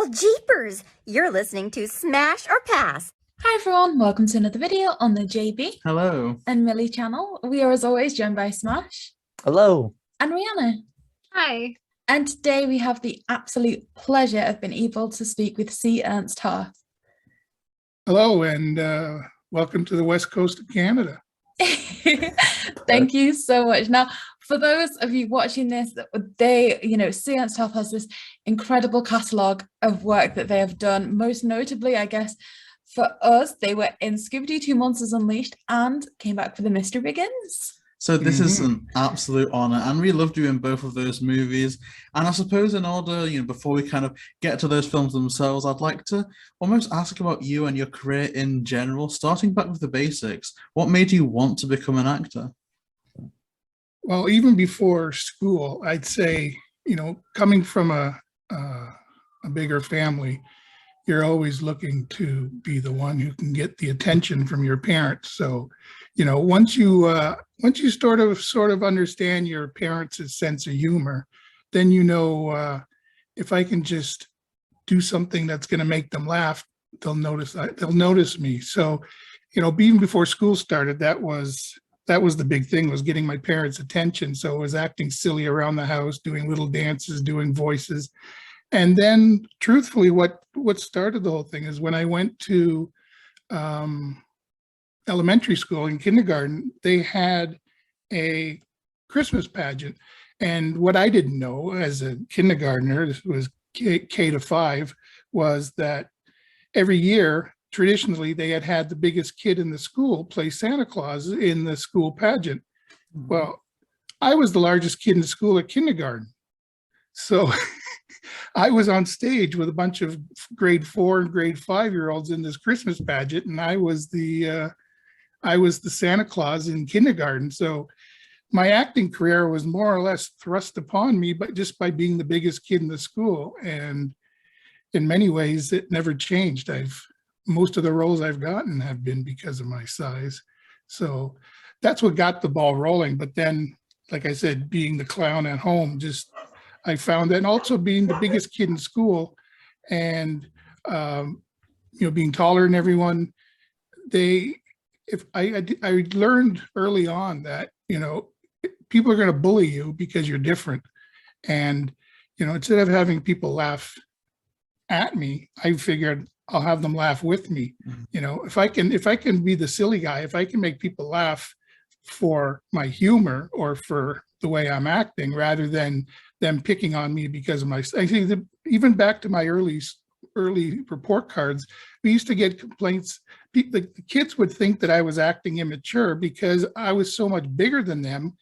Well, jeepers! You're listening to Smash or Pass. Hi everyone, welcome to another video on the JayBee Hello. and Milly channel. We are as always joined by Smash. Hello. And Rhianna. Hi. And today we have the absolute pleasure of being able to speak with C.Ernst Harth. Hello, and welcome to the West Coast of Canada. Thank you so much. Now, for those of you watching this, C.Ernst Harth has this incredible catalogue of work that they have done. Most notably, I guess, for us, they were in Scooby Doo 2 Monsters Unleashed and came back for The Mystery Begins. So this is an absolute honor, and we love doing both of those movies. And I suppose in order, before we kind of get to those films themselves, I'd like to almost ask about you and your career in general, starting back with the basics. What made you want to become an actor? Well, even before school, I'd say, coming from a bigger family, you're always looking to be the one who can get the attention from your parents. So, once you sort of understand your parents' sense of humor, then if I can just do something that's going to make them laugh, they'll notice me. So, even before school started, that was the big thing, was getting my parents' attention. So I was acting silly around the house, doing little dances, doing voices. And then truthfully, what started the whole thing is when I went to elementary school in kindergarten, they had a Christmas pageant. And what I didn't know as a kindergartner, this was K to 5, was that every year, traditionally, they had the biggest kid in the school play Santa Claus in the school pageant. Mm-hmm. Well, I was the largest kid in the school at kindergarten. So I was on stage with a bunch of grade 4 and grade 5-year-olds in this Christmas pageant, and I was the Santa Claus in kindergarten. So my acting career was more or less thrust upon me, but just by being the biggest kid in the school. And in many ways, it never changed. Most of the roles I've gotten have been because of my size. So that's what got the ball rolling. But then, like I said, being the clown at home, I found that, and also being the biggest kid in school and, being taller than everyone, I learned early on that, people are going to bully you because you're different. And, instead of having people laugh at me, I figured I'll have them laugh with me. Mm-hmm. If I can be the silly guy, if I can make people laugh for my humor or for the way I'm acting, rather than them picking on me because of I think that even back to my early report cards, we used to get complaints. The kids would think that I was acting immature because I was so much bigger than them.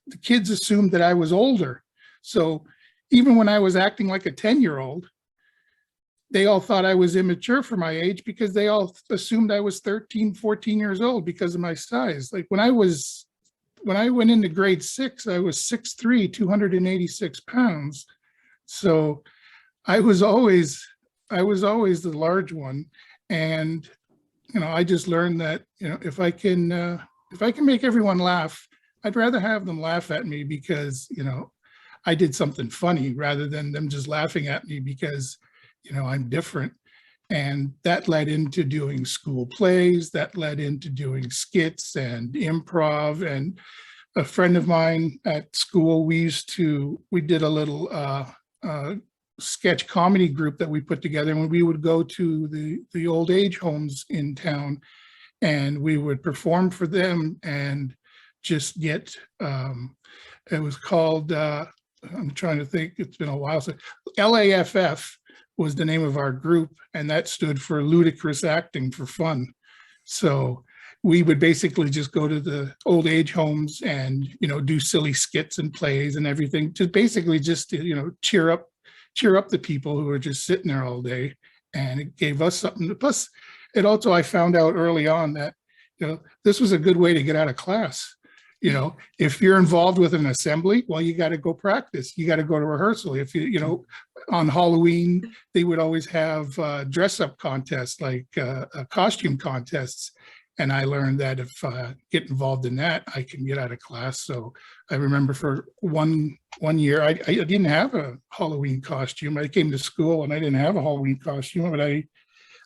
The kids assumed that I was older. So even when I was acting like a 10-year-old, they all thought I was immature for my age because they all assumed I was 13, 14 years old because of my size. Like when I went into grade 6, I was 6'3", 286 pounds. So I was always the large one. And, I just learned that, if I can make everyone laugh, I'd rather have them laugh at me because, I did something funny rather than them just laughing at me because, I'm different. And that led into doing school plays, that led into doing skits and improv. And a friend of mine at school, we did a little sketch comedy group that we put together, and we would go to the old age homes in town, and we would perform for them and just get, it was called, I'm trying to think, it's been a while, so LAFF was the name of our group, and that stood for Ludicrous Acting for Fun. So we would basically just go to the old age homes and, do silly skits and plays and everything to basically just, cheer up the people who were just sitting there all day. And it gave us something. Plus, I found out early on that, this was a good way to get out of class. If you're involved with an assembly, well, you got to go practice. You got to go to rehearsal. If on Halloween, they would always have dress up contests, like costume contests. And I learned that if I get involved in that, I can get out of class. So I remember for one year, I didn't have a Halloween costume. I came to school and I didn't have a Halloween costume, but I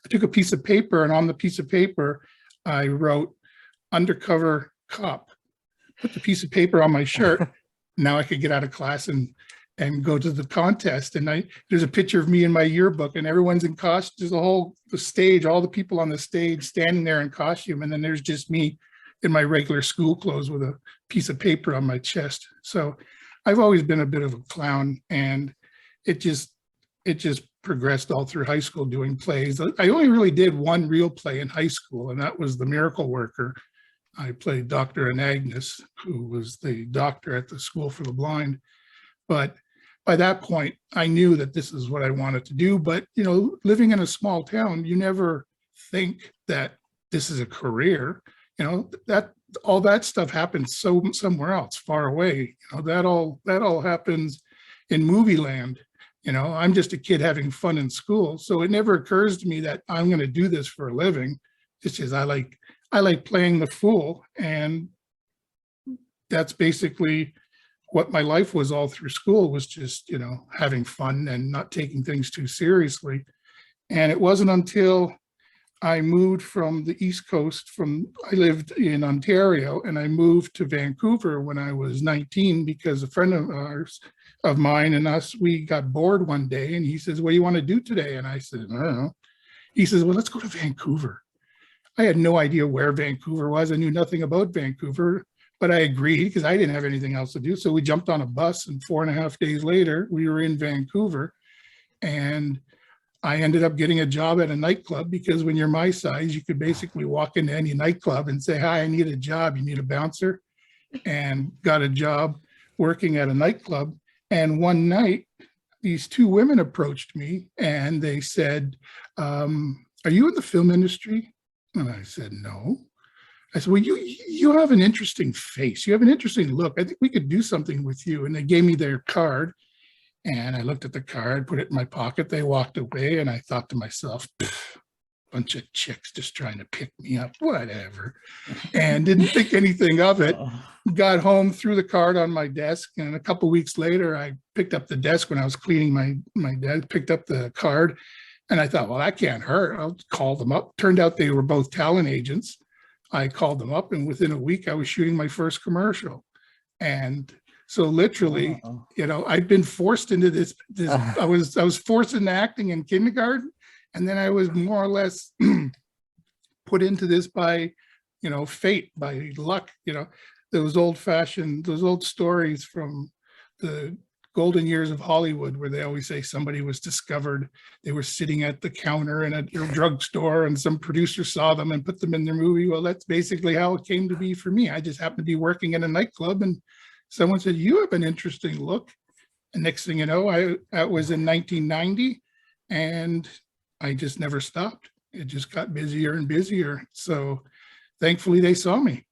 took a piece of paper, and on the piece of paper, I wrote undercover cop, put the piece of paper on my shirt. Now I could get out of class and go to the contest. And there's a picture of me in my yearbook, and everyone's in costume. There's the stage, all the people on the stage standing there in costume. And then there's just me in my regular school clothes with a piece of paper on my chest. So I've always been a bit of a clown, and it just progressed all through high school doing plays. I only really did one real play in high school, and that was The Miracle Worker. I played Dr. Anagnos, who was the doctor at the School for the Blind. But by that point, I knew that this is what I wanted to do. But, living in a small town, you never think that this is a career. That all that stuff happens somewhere else, far away. That all happens in movie land. I'm just a kid having fun in school. So it never occurs to me that I'm going to do this for a living. It's just I like playing the fool, and that's basically what my life was all through school, was just, having fun and not taking things too seriously. And it wasn't until I moved from the East Coast, I lived in Ontario, and I moved to Vancouver when I was 19 because a friend of mine and us, we got bored one day, and he says, "What do you want to do today?" And I said, "I don't know." He says, "Well, let's go to Vancouver." I had no idea where Vancouver was. I knew nothing about Vancouver, but I agreed because I didn't have anything else to do. So we jumped on a bus, and 4.5 days later, we were in Vancouver. And I ended up getting a job at a nightclub, because when you're my size, you could basically walk into any nightclub and say, "Hi, I need a job. You need a bouncer?" And got a job working at a nightclub. And one night, these two women approached me, and they said, "Are you in the film industry?" And I said, "No." I said, "Well, you have an interesting face. You have an interesting look. I think we could do something with you." And they gave me their card, and I looked at the card, put it in my pocket. They walked away, and I thought to myself, bunch of chicks just trying to pick me up, whatever, and didn't think anything of it. Got home, threw the card on my desk, and a couple of weeks later, I picked up the desk when I was cleaning my desk, picked up the card, and I thought, well, that can't hurt. I'll call them up. Turned out they were both talent agents. I called them up, and within a week, I was shooting my first commercial. And so literally, I'd been forced into this I was forced into acting in kindergarten, and then I was more or less put into this by, fate, by luck. Those old stories from the golden years of Hollywood, where they always say somebody was discovered. They were sitting at the counter in a drugstore, and some producer saw them and put them in their movie. Well, that's basically how it came to be for me. I just happened to be working in a nightclub, and someone said, "You have an interesting look." And next thing you know, that was in 1990, and I just never stopped. It just got busier and busier. So thankfully they saw me.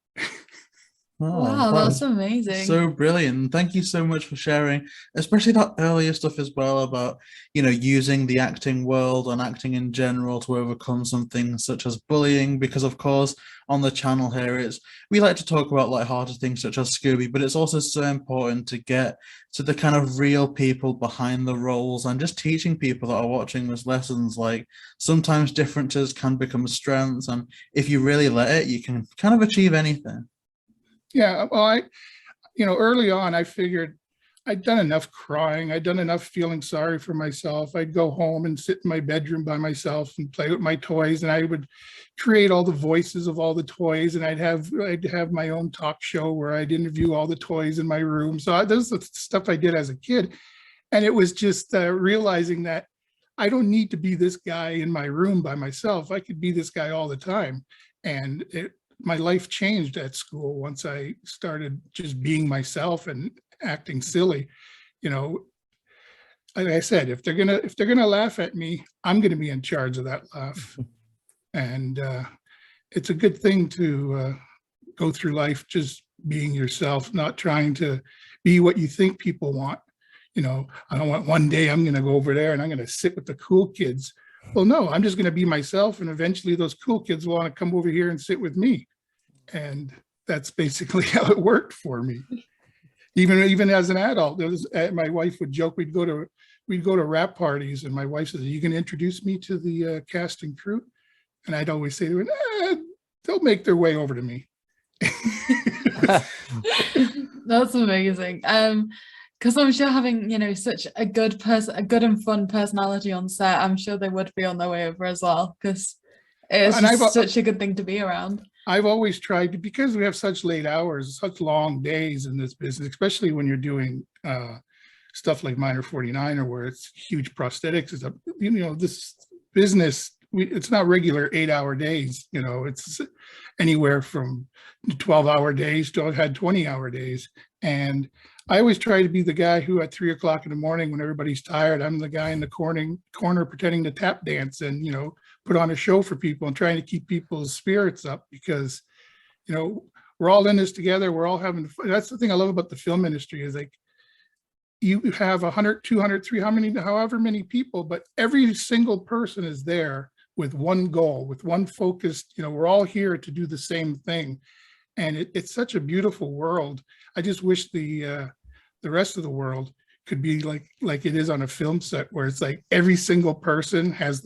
Wow, that's amazing. So brilliant. Thank you so much for sharing, especially that earlier stuff as well about, using the acting world and acting in general to overcome something such as bullying, because of course on the channel here we like to talk about lighthearted things such as Scooby, but it's also so important to get to the kind of real people behind the roles, and just teaching people that are watching these lessons, like sometimes differences can become strengths, and if you really let it, you can kind of achieve anything. Yeah, well, early on, I figured I'd done enough crying. I'd done enough feeling sorry for myself. I'd go home and sit in my bedroom by myself and play with my toys, and I would create all the voices of all the toys, and I'd have my own talk show where I'd interview all the toys in my room. So that's the stuff I did as a kid. And it was just realizing that I don't need to be this guy in my room by myself. I could be this guy all the time. And my life changed at school once I started just being myself and acting silly. Like I said, if they're gonna laugh at me, I'm gonna be in charge of that laugh. And it's a good thing to go through life just being yourself, not trying to be what you think people want. I don't want one day I'm gonna go over there and I'm gonna sit with the cool kids. well, no, I'm just going to be myself. And eventually those cool kids want to come over here and sit with me. And that's basically how it worked for me. Even as an adult, my wife would joke, we'd go to rap parties, and my wife says, "Are you going to introduce me to the cast and crew?" And I'd always say to her, "They'll make their way over to me." That's amazing. Because I'm sure having, you know, such a good and fun personality on set, I'm sure they would be on their way over as well, because it's just such a good thing to be around. I've always tried to, because we have such late hours, such long days in this business, especially when you're doing stuff like Minor 49er, where it's huge prosthetics. It's you know, this business, it's not regular 8-hour days. You know, it's anywhere from 12-hour days to I've had 20-hour days. And I always try to be the guy who at 3 o'clock in the morning, when everybody's tired, I'm the guy in the corner pretending to tap dance and, you know, put on a show for people and trying to keep people's spirits up, because, you know, we're all in this together. We're all having fun. That's the thing I love about the film industry, is like, you have 100, 200, 300, however many people, but every single person is there with one goal, with one focused, you know, we're all here to do the same thing. And it's such a beautiful world. I just wish the rest of the world could be like it is on a film set, where it's like every single person has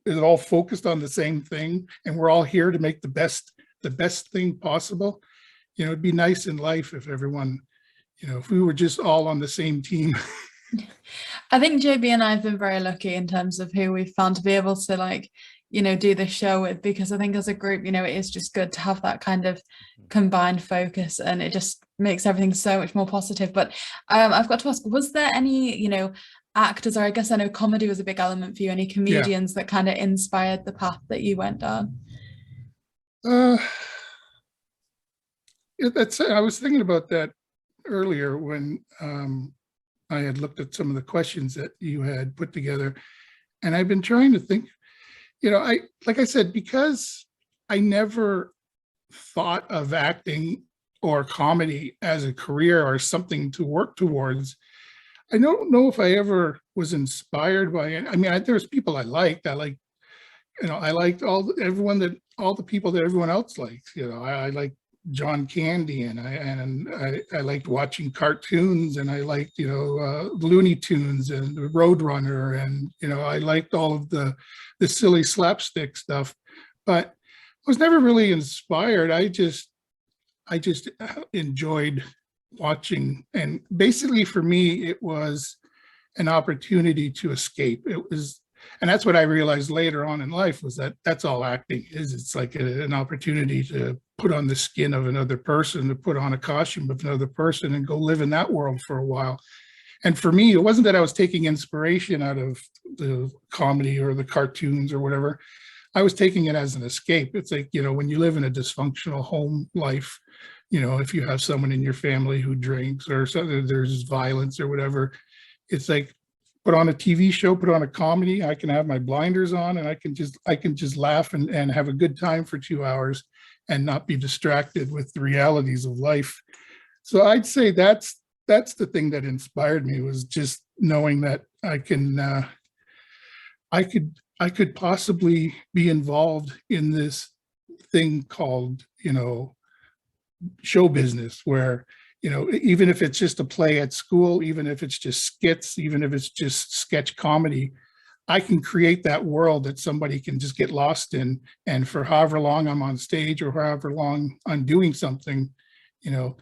is all focused on the same thing, and we're all here to make the best thing possible. You know, it'd be nice in life if everyone, you know, if we were just all on the same team. I think JayBee and I have been very lucky in terms of who we've found to be able to, like, you know, do this show with, because I think as a group, you know, it is just good to have that kind of combined focus, and it just makes everything so much more positive. But I've got to ask, was there any, you know, actors, or I guess I know comedy was a big element for you, any comedians that kind of inspired the path that you went down? I was thinking about that earlier when I had looked at some of the questions that you had put together, and I've been trying to think, you know, like I said, because I never thought of acting or comedy as a career or something to work towards. I don't know if I ever was inspired by it. I mean, there's people I liked. You know, I liked all the people that everyone else likes. You know, I liked John Candy, and I liked watching cartoons, and I liked, you know, Looney Tunes and Roadrunner, and, you know, I liked all of the silly slapstick stuff, but I was never really inspired. I just enjoyed watching, and basically for me, it was an opportunity to escape. And that's what I realized later on in life, was that that's all acting is. It's like an opportunity to put on the skin of another person, to put on a costume of another person and go live in that world for a while. And for me, it wasn't that I was taking inspiration out of the comedy or the cartoons or whatever. I was taking it as an escape. It's like, you know, when you live in a dysfunctional home life, you know, if you have someone in your family who drinks, or there's violence or whatever, it's like, put on a TV show, put on a comedy, I can have my blinders on, and I can just laugh and have a good time for 2 hours and not be distracted with the realities of life. So I'd say that's the thing that inspired me, was just knowing that I could possibly be involved in this thing called, you know, show business, where, you know, even if it's just a play at school, even if it's just skits, even if it's just sketch comedy, I can create that world that somebody can just get lost in. And for however long I'm on stage, or however long I'm doing something, you know,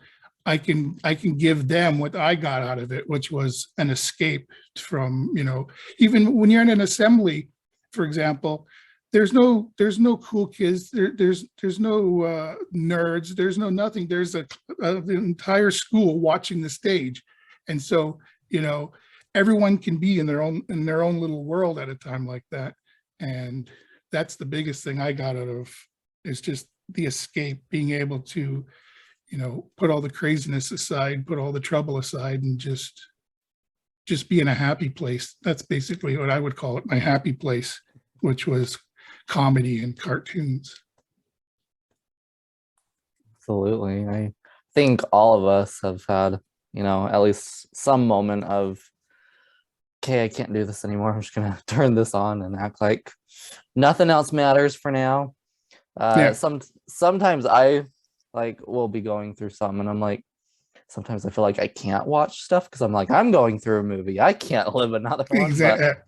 I can give them what I got out of it, which was an escape from, you know, even when you're in an assembly, for example, there's no cool kids, there's no nerds, there's no nothing. There's the entire school watching the stage. And so, you know, everyone can be in their own little world at a time like that. And that's the biggest thing I got out of, is just the escape, being able to, you know, put all the craziness aside, put all the trouble aside, and just be in a happy place. That's basically what I would call it, my happy place, which was comedy and cartoons. Absolutely. I think all of us have had, you know, at least some moment of okay, I can't do this anymore. I'm just gonna turn this on and act like nothing else matters for now. Yeah. Sometimes I like will be going through something and I'm like, sometimes I feel like I can't watch stuff because I'm like, I'm going through a movie. I can't live another one. Exactly.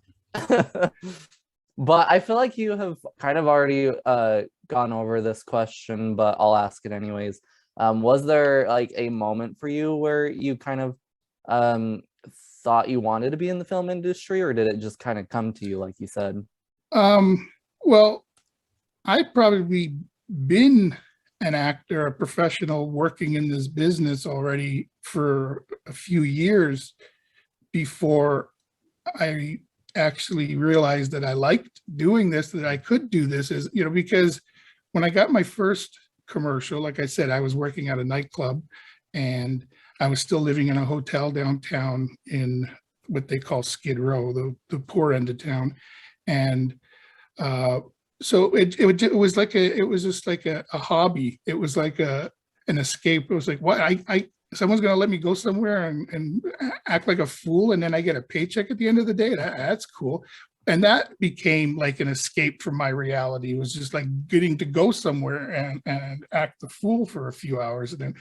But I feel like you have kind of already gone over this question, but I'll ask it anyways. Was there like a moment for you where you kind of thought you wanted to be in the film industry, or did it just kind of come to you, like you said? Well, I'd probably been an actor, a professional working in this business already for a few years before I actually realized that I liked doing this, that I could do this, is, you know, because when I got my first commercial, like I said, I was working at a nightclub and I was still living in a hotel downtown in what they call Skid Row, the poor end of town. And so it was like it was just like a hobby. It was like an escape. It was like, what, someone's going to let me go somewhere and act like a fool, and then I get a paycheck at the end of the day. That's cool. And that became like an escape from my reality. It was just like getting to go somewhere and act the fool for a few hours. And then,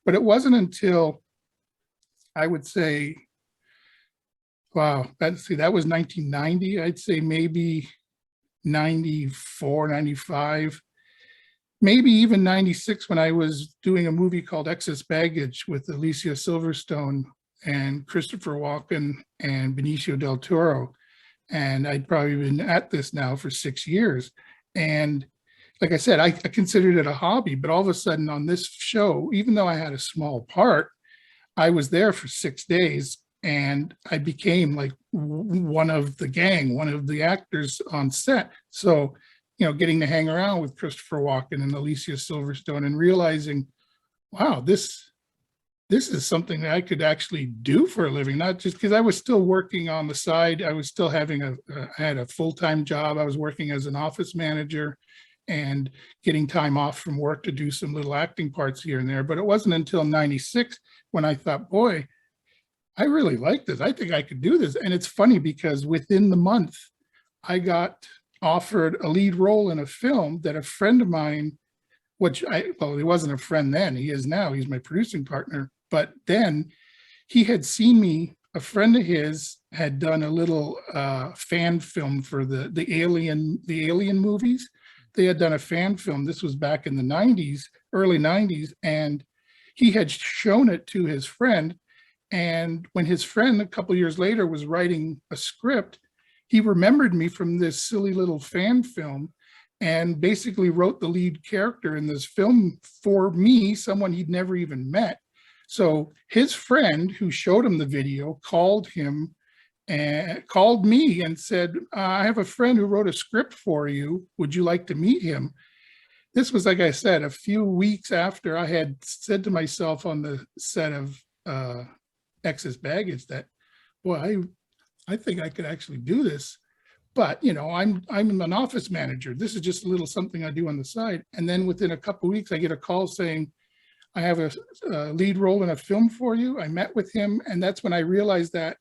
but it wasn't until, I would say, wow, that was 1990. I'd say maybe 94, 95, maybe even 96, when I was doing a movie called Excess Baggage with Alicia Silverstone and Christopher Walken and Benicio del Toro. And I'd probably been at this now for 6 years. And like I said, I considered it a hobby, but all of a sudden on this show, even though I had a small part, I was there for 6 days and I became like one of the gang, one of the actors on set. So, you know, getting to hang around with Christopher Walken and Alicia Silverstone and realizing, wow, this is something that I could actually do for a living, not just because I was still working on the side. I was still having I had a full-time job. I was working as an office manager and getting time off from work to do some little acting parts here and there. But it wasn't until 96 when I thought, boy, I really like this. I think I could do this. And it's funny because within the month, I got offered a lead role in a film that a friend of mine, well, he wasn't a friend then, he is now, he's my producing partner. But then he had seen me, a friend of his had done a little fan film for the Alien movies. They had done a fan film. This was back in the 90s, early 90s. And he had shown it to his friend. And when his friend a couple of years later was writing a script, he remembered me from this silly little fan film and basically wrote the lead character in this film for me, someone he'd never even met. So his friend who showed him the video called him and called me and said, I have a friend who wrote a script for you. Would you like to meet him? This was, like I said, a few weeks after I had said to myself on the set of Excess Baggage that, boy, I think I could actually do this. But, you know, I'm an office manager. This is just a little something I do on the side. And then within a couple of weeks, I get a call saying, I have a lead role in a film for you. I met with him. And that's when I realized that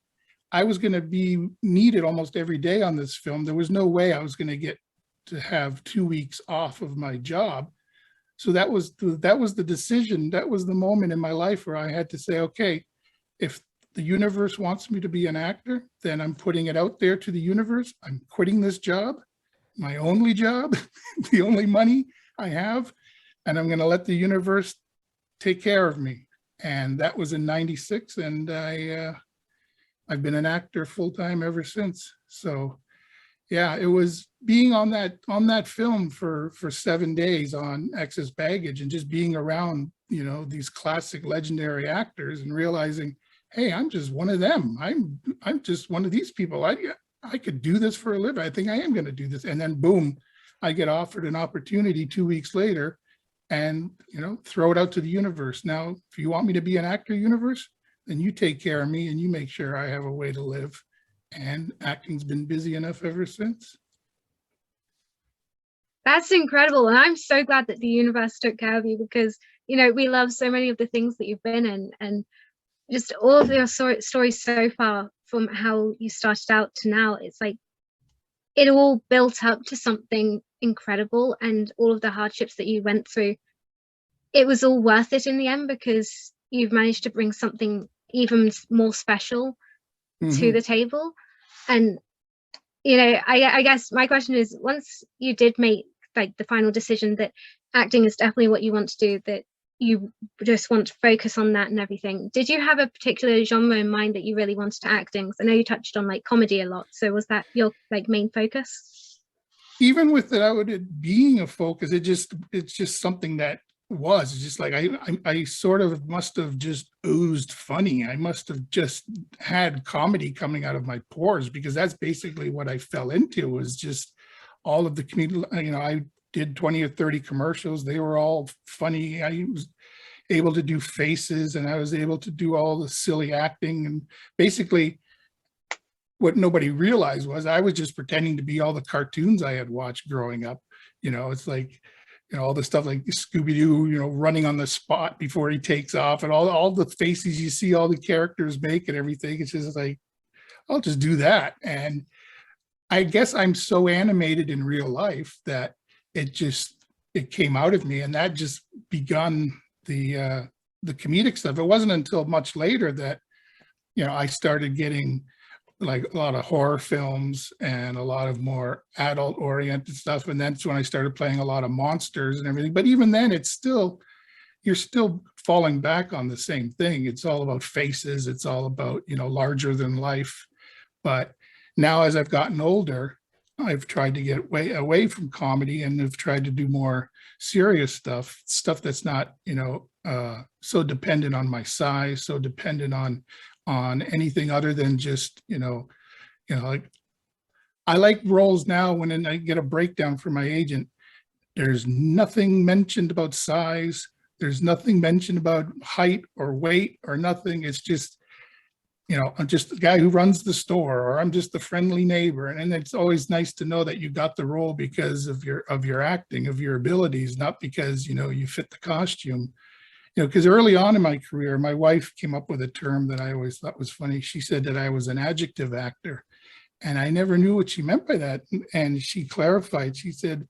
I was going to be needed almost every day on this film. There was no way I was going to get to have 2 weeks off of my job. So that was the decision. That was the moment in my life where I had to say, okay, if the universe wants me to be an actor, then I'm putting it out there to the universe. I'm quitting this job, my only job, the only money I have, and I'm going to let the universe take care of me. And that was in 96, and I've been an actor full-time ever since. So yeah, it was being on that film for 7 days on Excess Baggage and just being around, you know, these classic legendary actors and realizing, hey, I'm just one of them. I'm just one of these people. I could do this for a living. I think I am going to do this. And then boom, I get offered an opportunity 2 weeks later and, you know, throw it out to the universe. Now, if you want me to be an actor, universe, then you take care of me and you make sure I have a way to live. And acting's been busy enough ever since. That's incredible. And I'm so glad that the universe took care of you because, you know, we love so many of the things that you've been in, and just all of your stories so far from how you started out to now, it's like it all built up to something incredible, and all of the hardships that you went through, it was all worth it in the end, because you've managed to bring something even more special to the table. And I guess my question is, once you did make like the final decision that acting is definitely what you want to do, that you just want to focus on that and everything, did you have a particular genre in mind that you really wanted to act in? 'Cause I know you touched on like comedy a lot, so was that your like main focus? Even without it being a focus, it's just something that was. It's just like I sort of must have just oozed funny. I must have just had comedy coming out of my pores, because that's basically what I fell into, was just all of the comedy. I did 20 or 30 commercials. They were all funny. I was able to do faces, and I was able to do all the silly acting. And basically what nobody realized was I was just pretending to be all the cartoons I had watched growing up. It's like, all the stuff like Scooby Doo, running on the spot before he takes off, and all the faces you see all the characters make and everything. It's just like, I'll just do that. And I guess I'm so animated in real life that it came out of me, and that just begun the comedic stuff. It wasn't until much later that, I started getting like a lot of horror films and a lot of more adult oriented stuff. And that's when I started playing a lot of monsters and everything. But even then, you're still falling back on the same thing. It's all about faces. It's all about, larger than life. But now, as I've gotten older, I've tried to get away from comedy, and have tried to do more serious stuff that's not, so dependent on my size, so dependent on anything other than just, like, I like roles now when I get a breakdown from my agent. There's nothing mentioned about size. There's nothing mentioned about height or weight or nothing. It's just, I'm just the guy who runs the store, or I'm just the friendly neighbor. And it's always nice to know that you got the role because of your acting, of your abilities, not because, you fit the costume. Because early on in my career, my wife came up with a term that I always thought was funny. She said that I was an adjective actor, and I never knew what she meant by that. And she clarified. She said,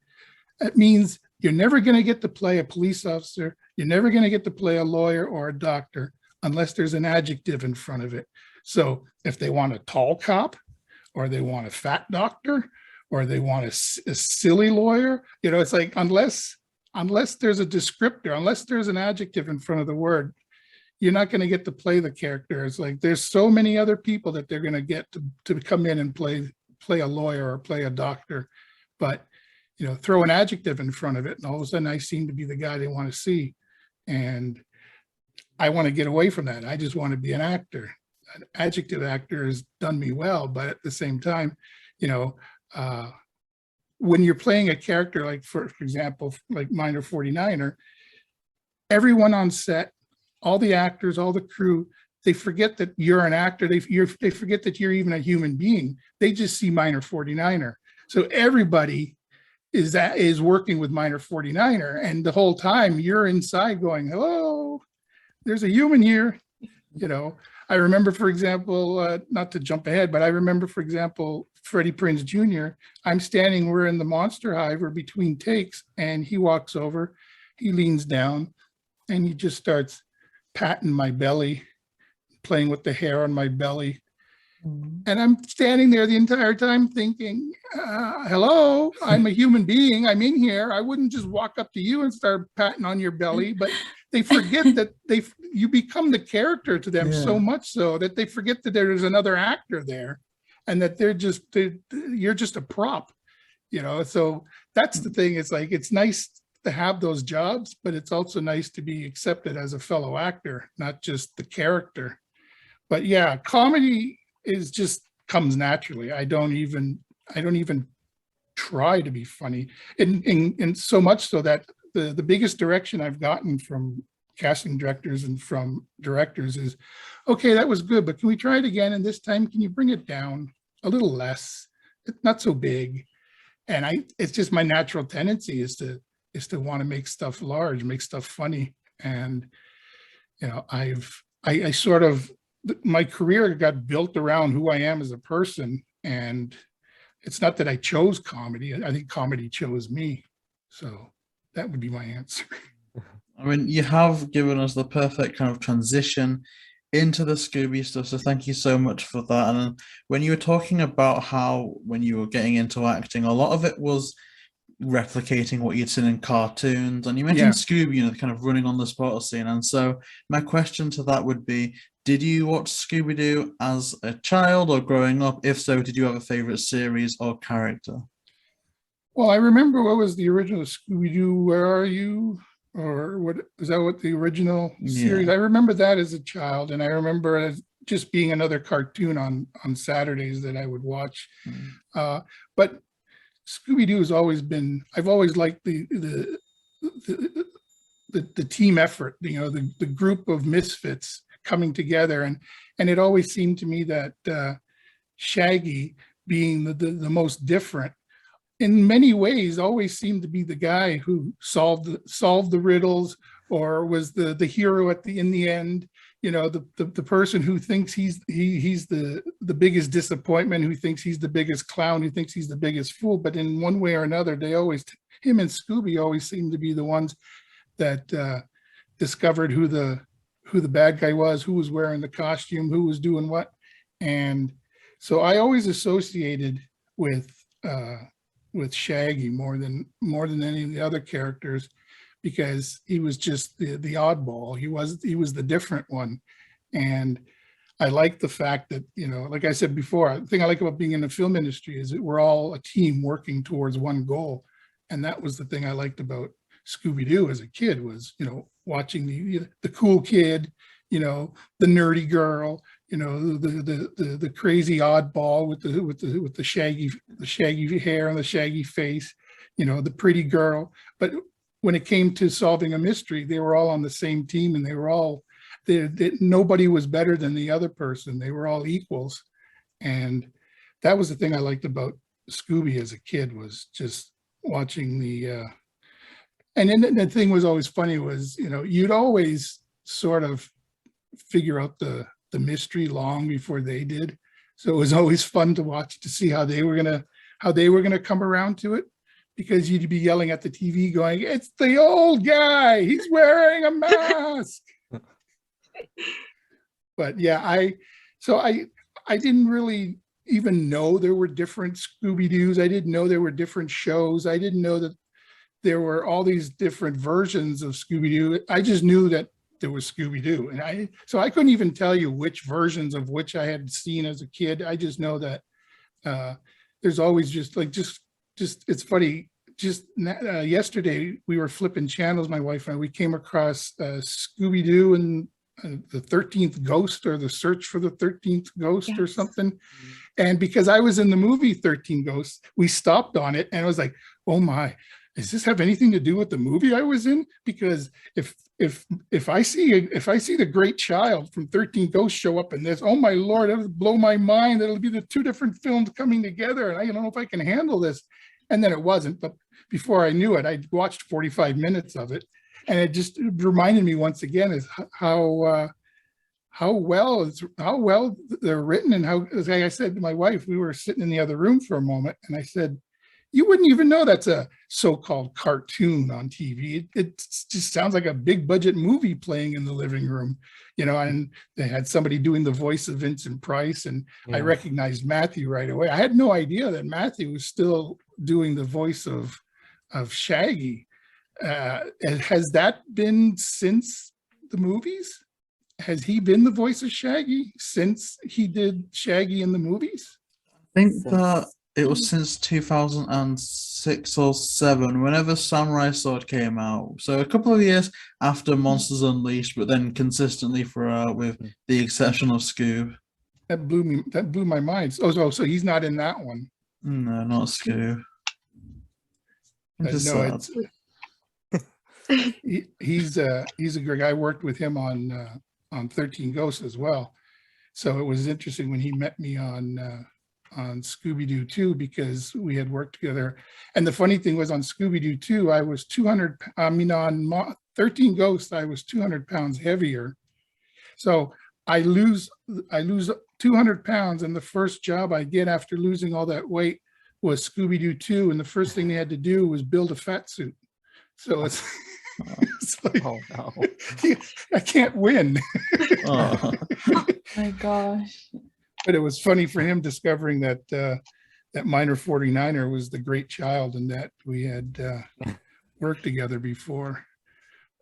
that means you're never going to get to play a police officer. You're never going to get to play a lawyer or a doctor unless there's an adjective in front of it. So if they want a tall cop, or they want a fat doctor, or they want a silly lawyer, it's like, unless there's a descriptor, unless there's an adjective in front of the word, you're not going to get to play the character. It's like, there's so many other people that they're going to get to come in and play a lawyer or play a doctor. But, throw an adjective in front of it, and all of a sudden I seem to be the guy they want to see. And I want to get away from that. I just want to be an actor. An adjective actor has done me well, but at the same time, when you're playing a character, like for example, like Minor 49er, everyone on set, all the actors, all the crew, they forget that you're an actor. They forget that you're even a human being. They just see Minor 49er. So everybody is working with Minor 49er, and the whole time you're inside going, hello, there's a human here. I remember, for example, not to jump ahead, but I remember, for example, Freddie Prinze Jr. We're in the Monster Hive, or between takes, and he walks over, he leans down, and he just starts patting my belly, playing with the hair on my belly. And I'm standing there the entire time thinking, hello, I'm a human being. I'm in here. I wouldn't just walk up to you and start patting on your belly. But they forget that you become the character to them so much so that they forget that there's another actor there, and that you're just a prop, So that's the thing. It's like, it's nice to have those jobs, but it's also nice to be accepted as a fellow actor, not just the character. But yeah, comedy just comes naturally. I don't even try to be funny, and so much so that the biggest direction I've gotten from casting directors and from directors is, okay, that was good, but can we try it again? And this time, can you bring it down a little less? It's not so big. And it's just my natural tendency is to want to make stuff large, make stuff funny. And I sort of my career got built around who I am as a person, and it's not that I chose comedy. I think comedy chose me. So that would be my answer. I mean, you have given us the perfect kind of transition into the Scooby stuff, so thank you so much for that. And when you were talking about how when you were getting into acting, a lot of it was replicating what you'd seen in cartoons, and you mentioned Scooby, you know, kind of running on the spot scene. And so my question to that would be, did you watch Scooby Doo as a child or growing up? If so, did you have a favorite series or character? Well, I remember what was the original Scooby Doo, Where Are You? Or what is that, what the original series? I remember that as a child, and I remember as just being another cartoon on Saturdays that I would watch. But Scooby Doo has always been, I've always liked the team effort, you know, the group of misfits coming together, and it always seemed to me that Shaggy, being the most different, in many ways always seemed to be the guy who solved the riddles, or was the hero in the end. You know, the person who thinks he's the biggest disappointment, who thinks he's the biggest clown, who thinks he's the biggest fool. But in one way or another, him and Scooby always seem to be the ones that discovered who the bad guy was, who was wearing the costume, who was doing what. And so I always associated with Shaggy more than any of the other characters, because he was just the oddball. He was the different one. And I like the fact that, you know, like I said before, the thing I like about being in the film industry is that we're all a team working towards one goal. And that was the thing I liked about Scooby Doo as a kid, was, you know, watching the cool kid, you know, the nerdy girl, you know, the crazy oddball with the shaggy hair and the shaggy face, you know, the pretty girl. But when it came to solving a mystery, they were all on the same team, and they were all, nobody was better than the other person. They were all equals. And that was the thing I liked about Scooby as a kid, was just watching and then the thing was always funny was, you know, you'd always sort of figure out the mystery long before they did. So it was always fun to watch, to see how they were gonna come around to it, because you'd be yelling at the TV going, "It's the old guy, he's wearing a mask." But yeah, I didn't really even know there were different Scooby-Doos. I didn't know there were different shows. I didn't know that there were all these different versions of Scooby-Doo. I just knew that there was Scooby-Doo, and so I couldn't even tell you which versions of which I had seen as a kid. I just know that there's always just it's funny. Just yesterday we were flipping channels, my wife and I. We came across Scooby-Doo and the 13th Ghost, or the Search for the 13th Ghost, or something. And because I was in the movie 13 Ghosts, we stopped on it, and I was like, "Oh my, does this have anything to do with the movie I was in?" Because if I see the great child from 13 Ghosts show up in this, oh my Lord, it would blow my mind. It'll be the two different films coming together, and I don't know if I can handle this. And then it wasn't. But before I knew it, I watched 45 minutes of it, and it just reminded me once again is how well they're written, and how, as I said to my wife, we were sitting in the other room for a moment, and I said, "You wouldn't even know that's a so-called cartoon on TV. It just sounds like a big budget movie playing in the living room," you know. And they had somebody doing the voice of Vincent Price, and I recognized Matthew right away. I had no idea that Matthew was still doing the voice of Shaggy. Has that been since the movies? Has he been the voice of Shaggy since he did Shaggy in the movies? I think that it was since 2006 or 7, whenever Samurai Sword came out. So a couple of years after Monsters Unleashed, but then consistently throughout, with the exception of Scoob. That blew my mind. So he's not in that one. No, not Scoob. No, he's a great guy. I worked with him on 13 Ghosts as well. So it was interesting when he met me on Scooby Doo 2, because we had worked together. And the funny thing was, on Scooby Doo 2, I was 200. I mean, on 13 Ghosts, I was 200 pounds heavier. So I lose 200 pounds, and the first job I get after losing all that weight was Scooby Doo 2, and the first thing they had to do was build a fat suit. So it's, it's like, Oh no. I can't win. Oh. My gosh. But it was funny for him discovering that that minor 49er was the great child and that we had worked together before.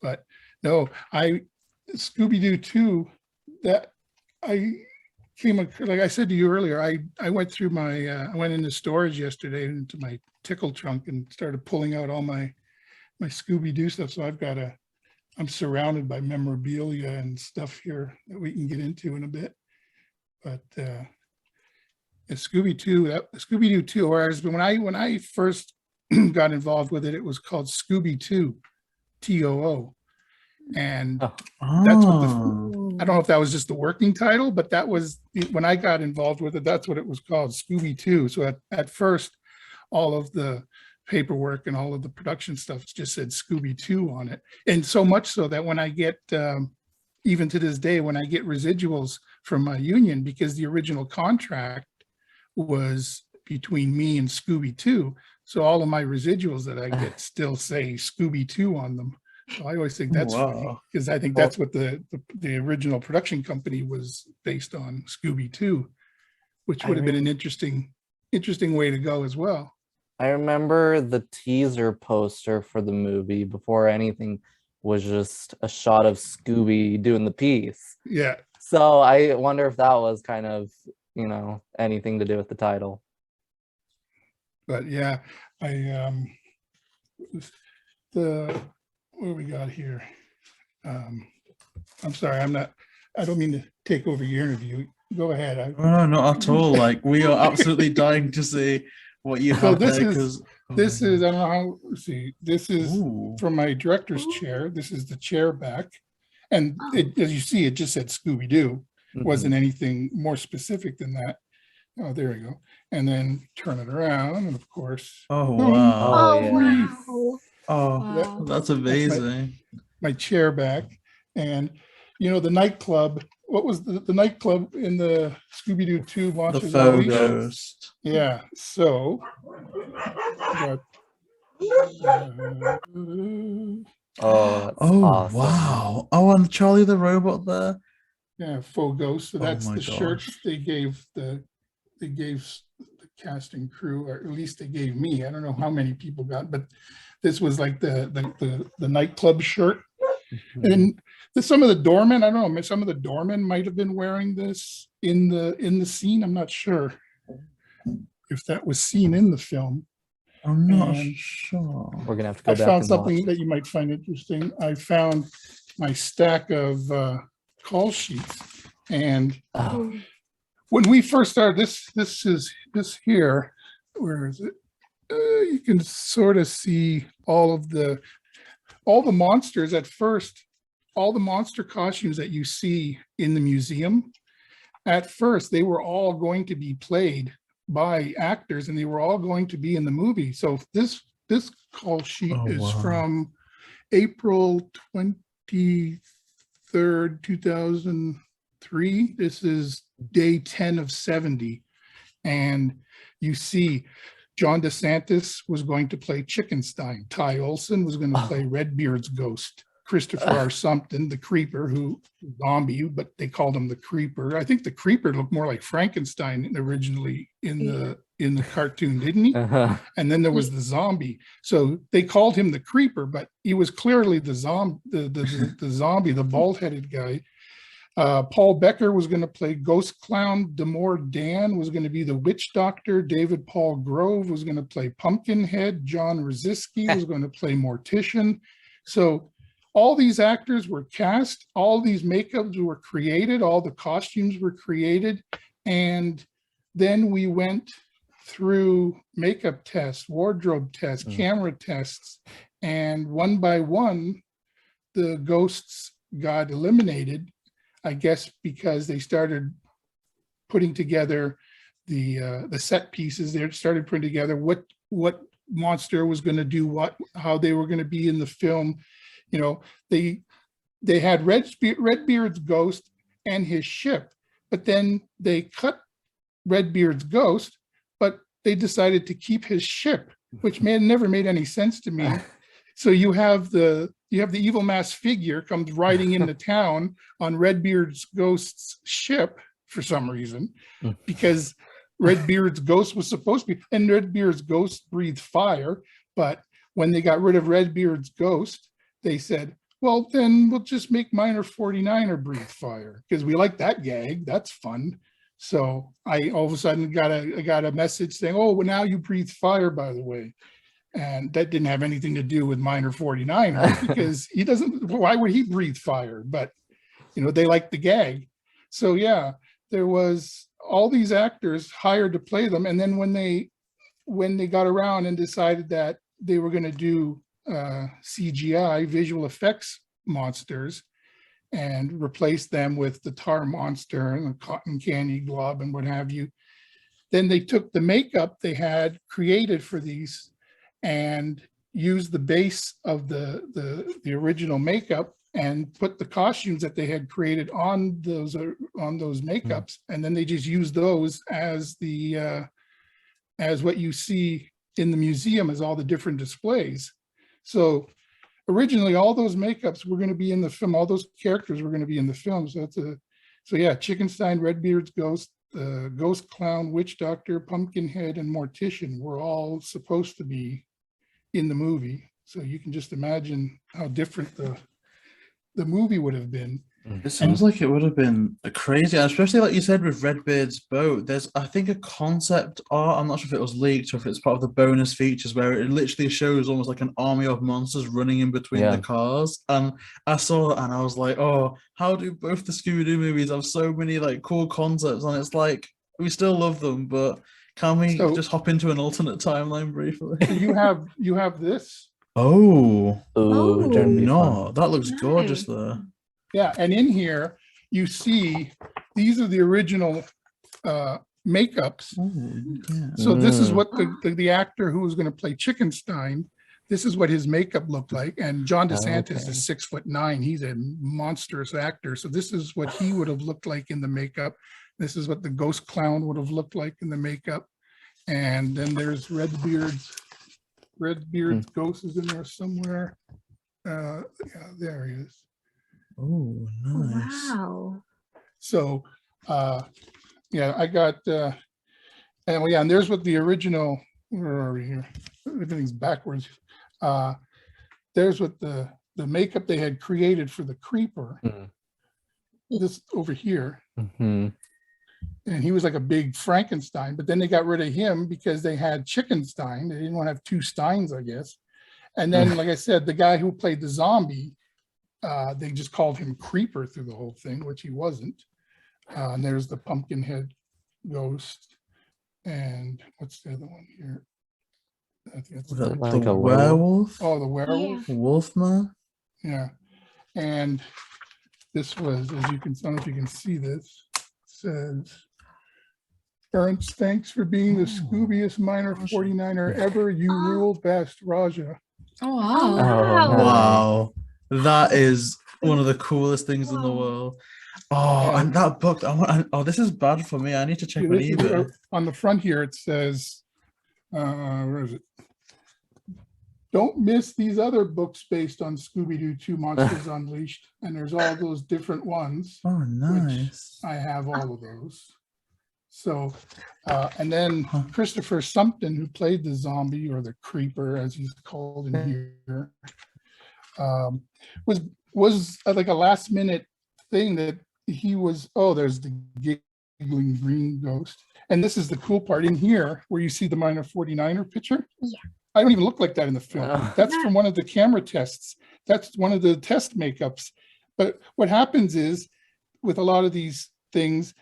But no, Scooby Doo 2, that I came, like I said to you earlier, I went through my, I went into storage yesterday into my tickle trunk and started pulling out all my Scooby Doo stuff. So I'm surrounded by memorabilia and stuff here that we can get into in a bit. But Scooby Doo 2, whereas when I first got involved with it, it was called Scooby 2, TOO. And that's what I don't know if that was just the working title, but that was when I got involved with it, that's what it was called, Scooby 2. So at first, all of the paperwork and all of the production stuff just said Scooby 2 on it. And so much so that when I get, even to this day, when I get residuals from my union, because the original contract was between me and Scooby 2, so all of my residuals that I get still say Scooby 2 on them. So I always think that's funny, because I think that's what the original production company was based on, Scooby 2, which would have been an interesting way to go as well. I remember the teaser poster for the movie before anything was just a shot of Scooby doing the piece. Yeah. So I wonder if that was kind of, you know, anything to do with the title. But yeah, what do we got here? I'm sorry, I don't mean to take over your interview. Go ahead. No, not at all. Like, we are absolutely dying to see what you have this there. This is, I don't know how, let's see, this is from my director's chair. This is the chair back. And as you see, it just said Scooby Doo. Wasn't anything more specific than that. Oh, there we go. And then turn it around, and of course. Oh, wow. Oh, yeah. Oh, that's amazing. My chair back. And, you know, the nightclub, what was the nightclub in the Scooby Doo 2 The Monsters faux Unleashed? ghost. Yeah, so. Oh, that's Oh, awesome. wow. Oh, and Charlie the robot there. Yeah, faux ghost. So that's my the shirts gosh. they gave the cast and crew, or at least they gave me. I don't know how many people got, but this was like the nightclub shirt. And some of the doormen, I don't know, some of the doormen might have been wearing this in the scene. I'm not sure if that was seen in the film. I'm not And sure. We're gonna have to go I back found and something watch. that you might find interesting. I found my stack of call sheets, and Oh, when we first started, this here, where is it? You can sort of see all the monsters at first, all the monster costumes that you see in the museum. At first, they were all going to be played by actors, and they were all going to be in the movie. So this call sheet Oh, is wow. from April 23rd, 2003. This is day 10 of 70. And you see John DeSantis was going to play Chickenstein. Ty Olsson was going to play Redbeard's ghost. Christopher R. Sumpton, the Creeper, who zombie, but they called him the Creeper. I think the Creeper looked more like Frankenstein originally in the cartoon, didn't he? And then there was the zombie. So they called him the Creeper, but he was clearly the zombie, the bald-headed guy. Paul Becker was going to play Ghost Clown. Damore Dan was going to be the Witch Doctor. David Paul Grove was going to play Pumpkinhead. John Rosiski was going to play Mortician. So all these actors were cast, all these makeups were created, all the costumes were created. And then we went through makeup tests, wardrobe tests, camera tests, and one by one, the ghosts got eliminated, I guess, because they started putting together the set pieces. They started putting together what monster was going to do what, how they were going to be in the film. You know, they had Redbeard's ghost and his ship. But then they cut Redbeard's ghost, but they decided to keep his ship, which never made any sense to me. So you have the evil masked figure comes riding into town on Redbeard's ghost's ship for some reason, because Redbeard's ghost was supposed to be, and Redbeard's ghost breathed fire. But when they got rid of Redbeard's ghost, they said, well, then we'll just make Minor 49er breathe fire because we like that gag. That's fun. So I all of a sudden got a message saying, oh, well, now you breathe fire, by the way. And that didn't have anything to do with Minor 49er because he doesn't, why would he breathe fire? But, you know, they like the gag. So yeah, there was all these actors hired to play them. And then when they got around and decided that they were going to do CGI visual effects monsters and replace them with the tar monster and the cotton candy glob and what have you, then they took the makeup they had created for these and used the base of the original makeup and put the costumes that they had created on those makeups, and then they just used those as the as what you see in the museum as all the different displays. So originally all those makeups were going to be in the film, all those characters were going to be in the film. So yeah, Chickenstein, Redbeard's ghost, the ghost clown, witch doctor, Pumpkinhead, and Mortician were all supposed to be in the movie. So you can just imagine how different the movie would have been. It sounds like it would have been crazy, especially like you said with Redbeard's boat. There's, I think, a concept art. I'm not sure if it was leaked or if it's part of the bonus features where it literally shows almost like an army of monsters running in between the cars. And I saw it and I was like, oh, how do both the Scooby Doo movies have so many like cool concepts? And it's like, we still love them, but can we just hop into an alternate timeline briefly? You have this. Oh, no, that looks gorgeous there. Yeah, and in here you see these are the original makeups. So this is what the actor who was going to play Chickenstein, this is what his makeup looked like. And John DeSantis is 6'9". He's a monstrous actor. So this is what he would have looked like in the makeup. This is what the ghost clown would have looked like in the makeup. And then there's Redbeard's ghost is in there somewhere. Yeah, there he is. Oh, nice. Wow. So, yeah, I got, and there's what the original, where are we here? Everything's backwards. There's what the makeup they had created for the Creeper. This over here. And he was like a big Frankenstein, but then they got rid of him because they had Chickenstein. They didn't want to have two Steins, I guess. And then, like I said, the guy who played the zombie, they just called him Creeper through the whole thing, which he wasn't. And there's the Pumpkinhead ghost. And what's the other one here? I think it's the werewolf. Oh, the werewolf. Wolfman. Yeah. And this was, as you can, I don't know if you can see this, says, Ernst, thanks for being the Scoobiest Minor 49er ever. You rule best, Raja. Oh, wow. Wow. That is one of the coolest things in the world. Oh, and that book, this is bad for me. I need to check on eBay. On the front here, it says, where is it? Don't miss these other books based on Scooby-Doo 2 Monsters Unleashed. And there's all those different ones. Oh, nice. I have all of those. So, and then Christopher Sumpton, who played the zombie or the creeper, as he's called in here, was like a last minute thing that he was, there's the giggling green ghost. And this is the cool part in here where you see the Minor 49er picture. Yeah. I don't even look like that in the film. That's from one of the camera tests. That's one of the test makeups. But what happens is with a lot of these things,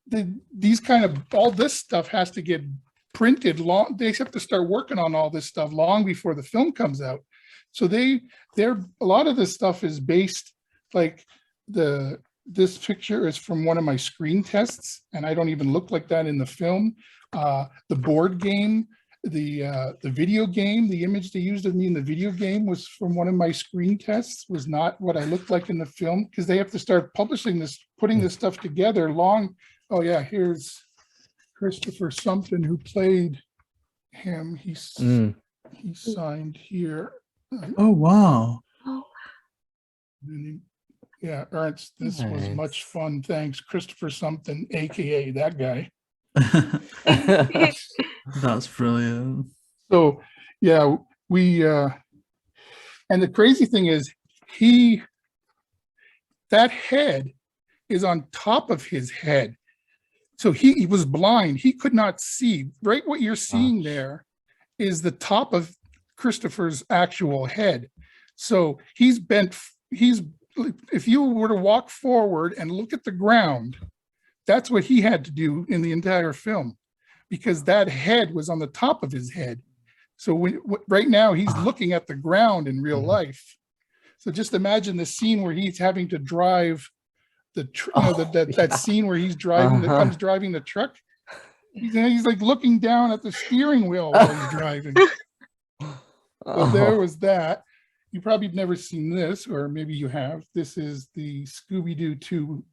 these kind of, all this stuff has to get printed long. They have to start working on all this stuff long before the film comes out. So a lot of this stuff is based, like this picture is from one of my screen tests, and I don't even look like that in the film. The board game the video game, the image they used of me in the video game was from one of my screen tests, was not what I looked like in the film, because they have to start publishing this, putting this stuff together long. Oh yeah, here's Christopher something who played him. He signed here. Oh wow. Yeah, Ernst, this was much fun. Thanks, Christopher something, aka that guy. That's brilliant. So yeah, we and the crazy thing is that head is on top of his head. So he was blind. He could not see. Right, what you're seeing there is the top of Christopher's actual head. So he's bent, if you were to walk forward and look at the ground, that's what he had to do in the entire film, because that head was on the top of his head. So right now he's looking at the ground in real life. So just imagine the scene where he's having to drive that scene where he's driving, comes driving the truck. He's like looking down at the steering wheel while he's driving. So there was that. You probably have never seen this, or maybe you have. This is the Scooby Doo 2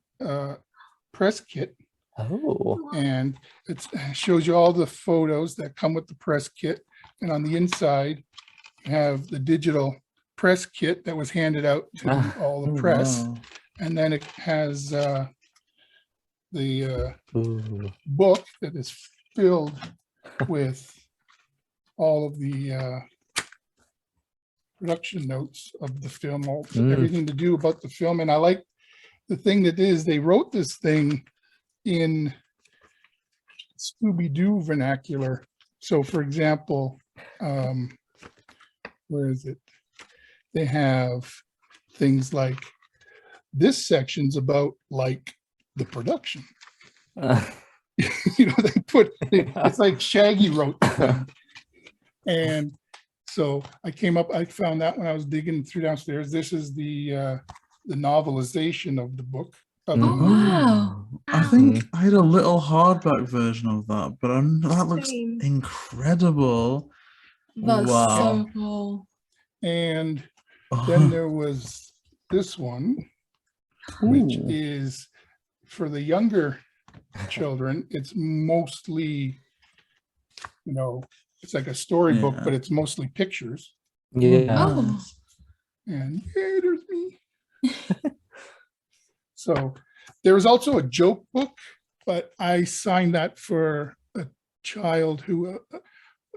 press kit. Oh. And it shows you all the photos that come with the press kit. And on the inside, you have the digital press kit that was handed out to all the press. Wow. And then it has the book that is filled with all of the production notes of the film, everything to do about the film. And I like the thing that is, they wrote this thing in Scooby Doo vernacular. So for example, where is it? They have things like, this section's about like the production. You know, it's like Shaggy wrote the thing. And so I found that when I was digging through downstairs. This is the novelization of the book. Of the movie. Wow. I think I had a little hardback version of that, but that looks Same. incredible. That's Wow. so cool. And then there was this one, which is for the younger children. It's mostly, you know, it's like a storybook, but it's mostly pictures. Yeah. Oh. And hey, there's me. So there was also a joke book, but I signed that for a child who,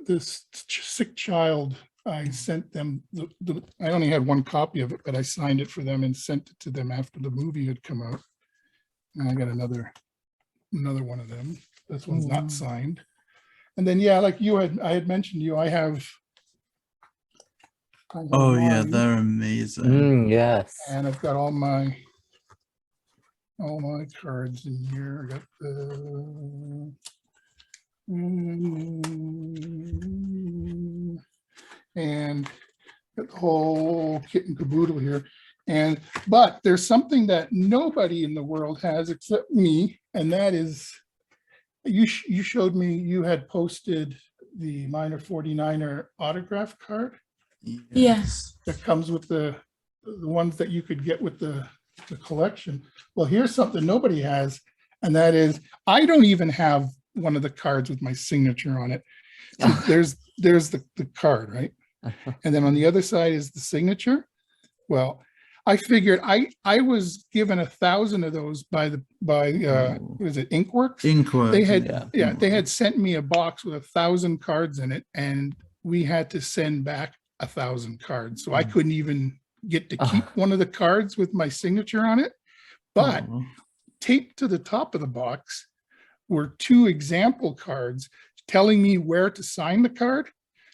this sick child, I sent them, I only had one copy of it, but I signed it for them and sent it to them after the movie had come out. And I got another one of them. This one's not signed. And then, yeah, like I had mentioned you, I have Oh yeah, mine, they're amazing. Yes. and I've got all my cards in here. I got the and got the whole kit and caboodle here. But there's something that nobody in the world has except me, and that is, you showed me, you had posted the Minor 49er autograph card Yes. that comes with the ones that you could get with the collection. Well, here's something nobody has, and that is, I don't even have one of the cards with my signature on it. So there's the card, right? And then on the other side is the signature. Well, I figured I was given 1,000 of those by what is it, Inkworks? Inkworks. They had they had sent me a box with 1,000 cards in it, and we had to send back 1,000 cards. So I couldn't even get to keep one of the cards with my signature on it. But taped to the top of the box were 2 example cards telling me where to sign the card.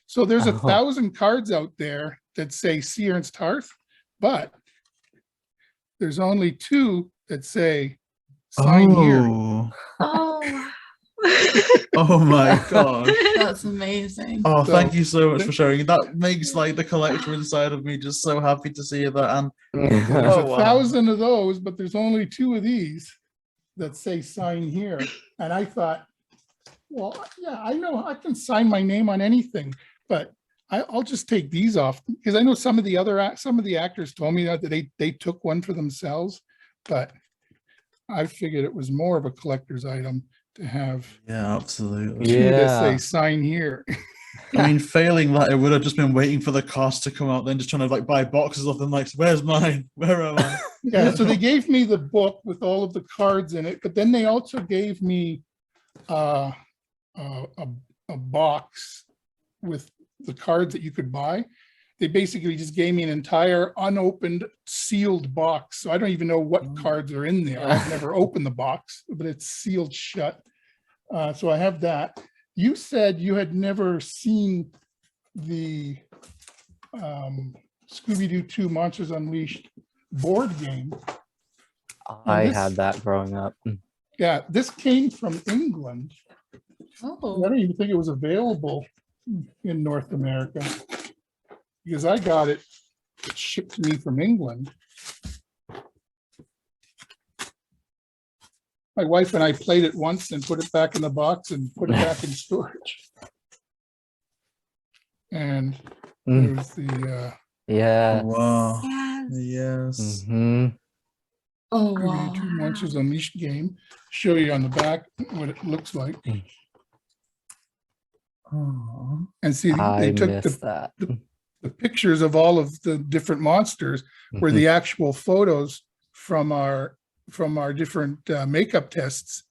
So there's 1,000 cards out there that say C.Ernst Harth, but there's only 2 that say sign here. Oh. Oh my gosh. That's amazing. Oh, So- thank you so much for sharing. That makes like the collection inside of me just so happy to see that. And There's Oh, wow. 1,000 of those, but there's only 2 of these that say sign here. And I thought, Well, yeah, I know I can sign my name on anything, but I'll just take these off because I know some of the actors told me that they took one for themselves, but I figured it was more of a collector's item to have Yeah, absolutely. two that say Yeah. sign here. I mean, failing that, it would have just been waiting for the cost to come out, then just trying to like buy boxes of them. Like, where's mine? Where am I? Yeah, so they gave me the book with all of the cards in it, but then they also gave me a box with the cards that you could buy. They basically just gave me an entire unopened sealed box. So I don't even know what cards are in there. I've never opened the box, but it's sealed shut. So I have that. You said you had never seen the Scooby Doo 2 Monsters Unleashed board game. I had that growing up. Yeah, this came from England. I Oh, don't even think it was available in North America because I got it shipped to me from England. My wife and I played it once and put it back in the box and put it back in storage. And Mm. there's the Yeah. Wow. Yes. Yes. Hmm. oh Scooby wow. Doo 2 Monsters Unleashed game. Show you on the back what it looks like. Oh. And see, I they took miss that. the pictures of all of the different monsters were the actual photos from our different makeup tests.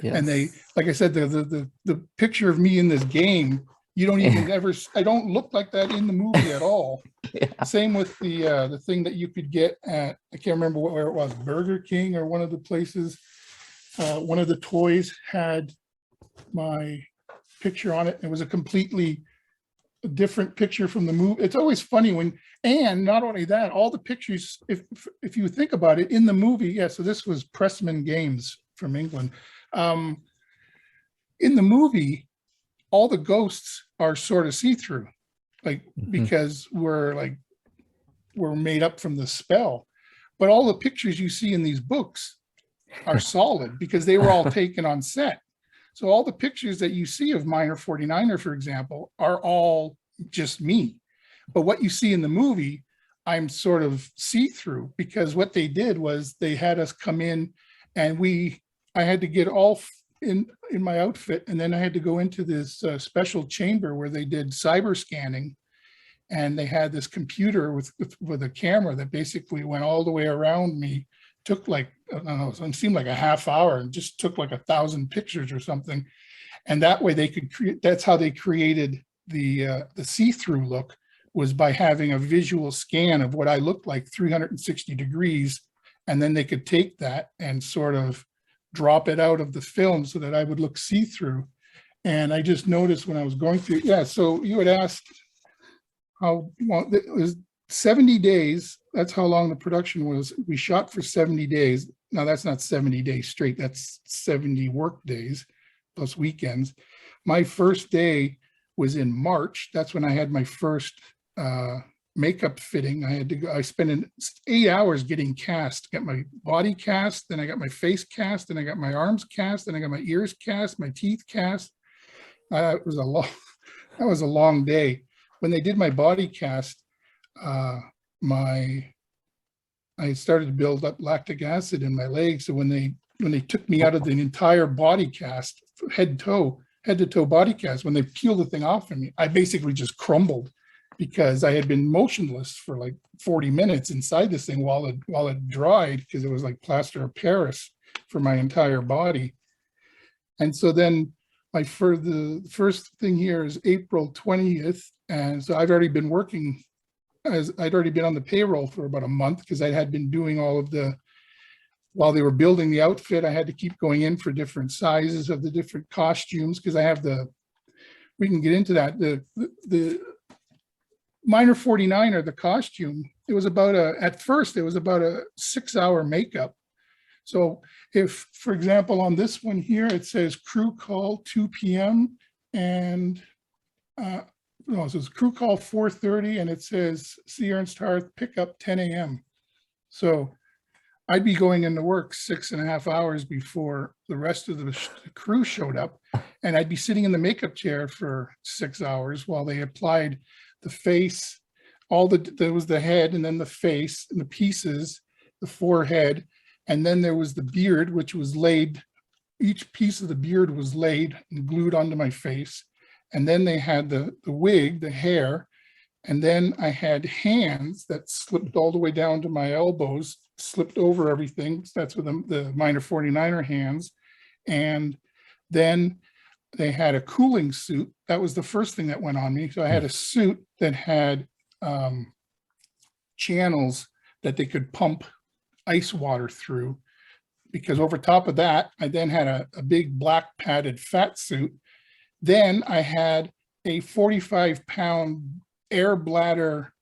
Yes. And they, like I said, the picture of me in this game, you don't even ever, I don't look like that in the movie at all. Yeah. Same with the thing that you could get at, I can't remember where it was, Burger King or one of the places. One of the toys had my picture on it. It was a completely different picture from the movie. It's always funny when, and not only that, all the pictures, if you think about it in the movie, yeah, so this was Pressman Games from England. In the movie, all the ghosts are sort of see-through, like because we're made up from the spell. But all the pictures you see in these books are solid because they were all taken on set. So all the pictures that you see of Minor 49er, for example, are all just me. But what you see in the movie, I'm sort of see-through because what they did was they had us come in and I had to get all in my outfit. And then I had to go into this special chamber where they did cyber scanning. And they had this computer with a camera that basically went all the way around me, took like, I don't know, it seemed like a half hour and just took like 1,000 pictures or something. And that way they could create, that's how they created the see-through look, was by having a visual scan of what I looked like 360 degrees. And then they could take that and sort of drop it out of the film so that I would look see-through. And I just noticed when I was going through, yeah, so you had asked how long, it was 70 days. That's how long the production was. We shot for 70 days. Now that's not 70 days straight. That's 70 work days plus weekends. My first day was in March. That's when I had my first makeup fitting. I had to go, I spent 8 hours getting cast, got my body cast, then I got my face cast, then I got my arms cast, then I got my ears cast, my teeth cast. It was a long day. When they did my body cast, I started to build up lactic acid in my legs. So when they took me out of the entire body cast, head to toe body cast, when they peeled the thing off of me, I basically just crumbled because I had been motionless for like 40 minutes inside this thing while it dried, because it was like plaster of Paris for my entire body. And so then the first thing here is April 20th. And so I've already been working, as I'd already been on the payroll for about a month, because I had been doing all of while they were building the outfit, I had to keep going in for different sizes of the different costumes, because I have we can get into that. The Minor 49er, the costume, it was at first it was about a 6-hour makeup. So if, for example, on this one here, it says crew call 2 p.m. and no, it says crew call 4:30, and it says C.Ernst Harth pickup 10 a.m. So I'd be going into work 6.5 hours before the rest of the crew showed up. And I'd be sitting in the makeup chair for 6 hours while they applied the face, there was the head and then the face and the pieces, the forehead. And then there was the beard, which was laid, each piece of the beard was laid and glued onto my face. And then they had the wig, the hair. And then I had hands that slipped all the way down to my elbows, slipped over everything. That's with the minor 49er hands. And then they had a cooling suit. That was the first thing that went on me. So I had a suit that had channels that they could pump ice water through, because over top of that, I then had a big black padded fat suit. Then I had a 45-pound air bladder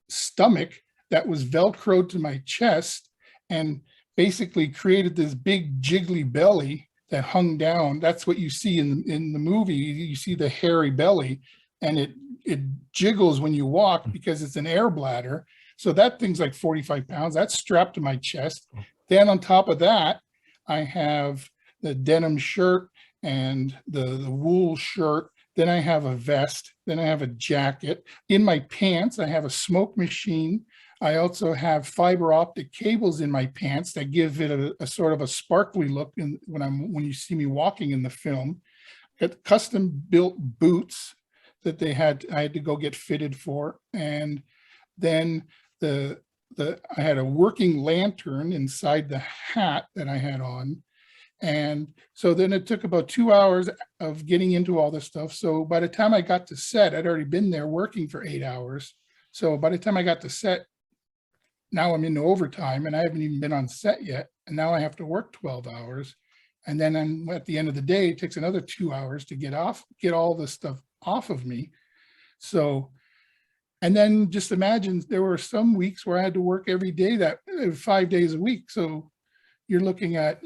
stomach that was Velcroed to my chest and basically created this big jiggly belly that hung down. That's what you see in the movie. You see the hairy belly, and it jiggles when you walk because it's an air bladder. So that thing's like 45 pounds. That's strapped to my chest. Then on top of that, I have the denim shirt and the wool shirt. Then I have a vest. Then I have a jacket. In my pants, I have a smoke machine. I also have fiber optic cables in my pants that give it a sort of a sparkly look when you see me walking in the film. Got custom built boots that I had to go get fitted for. And then I had a working lantern inside the hat that I had on. And so then it took about 2 hours of getting into all this stuff. So by the time I got to set, I'd already been there working for 8 hours. So by the time I got to set, now I'm into overtime and I haven't even been on set yet. And now I have to work 12 hours. And then at the end of the day, it takes another 2 hours to get all this stuff off of me. So, and then just imagine there were some weeks where I had to work every day, 5 days a week. So you're looking at,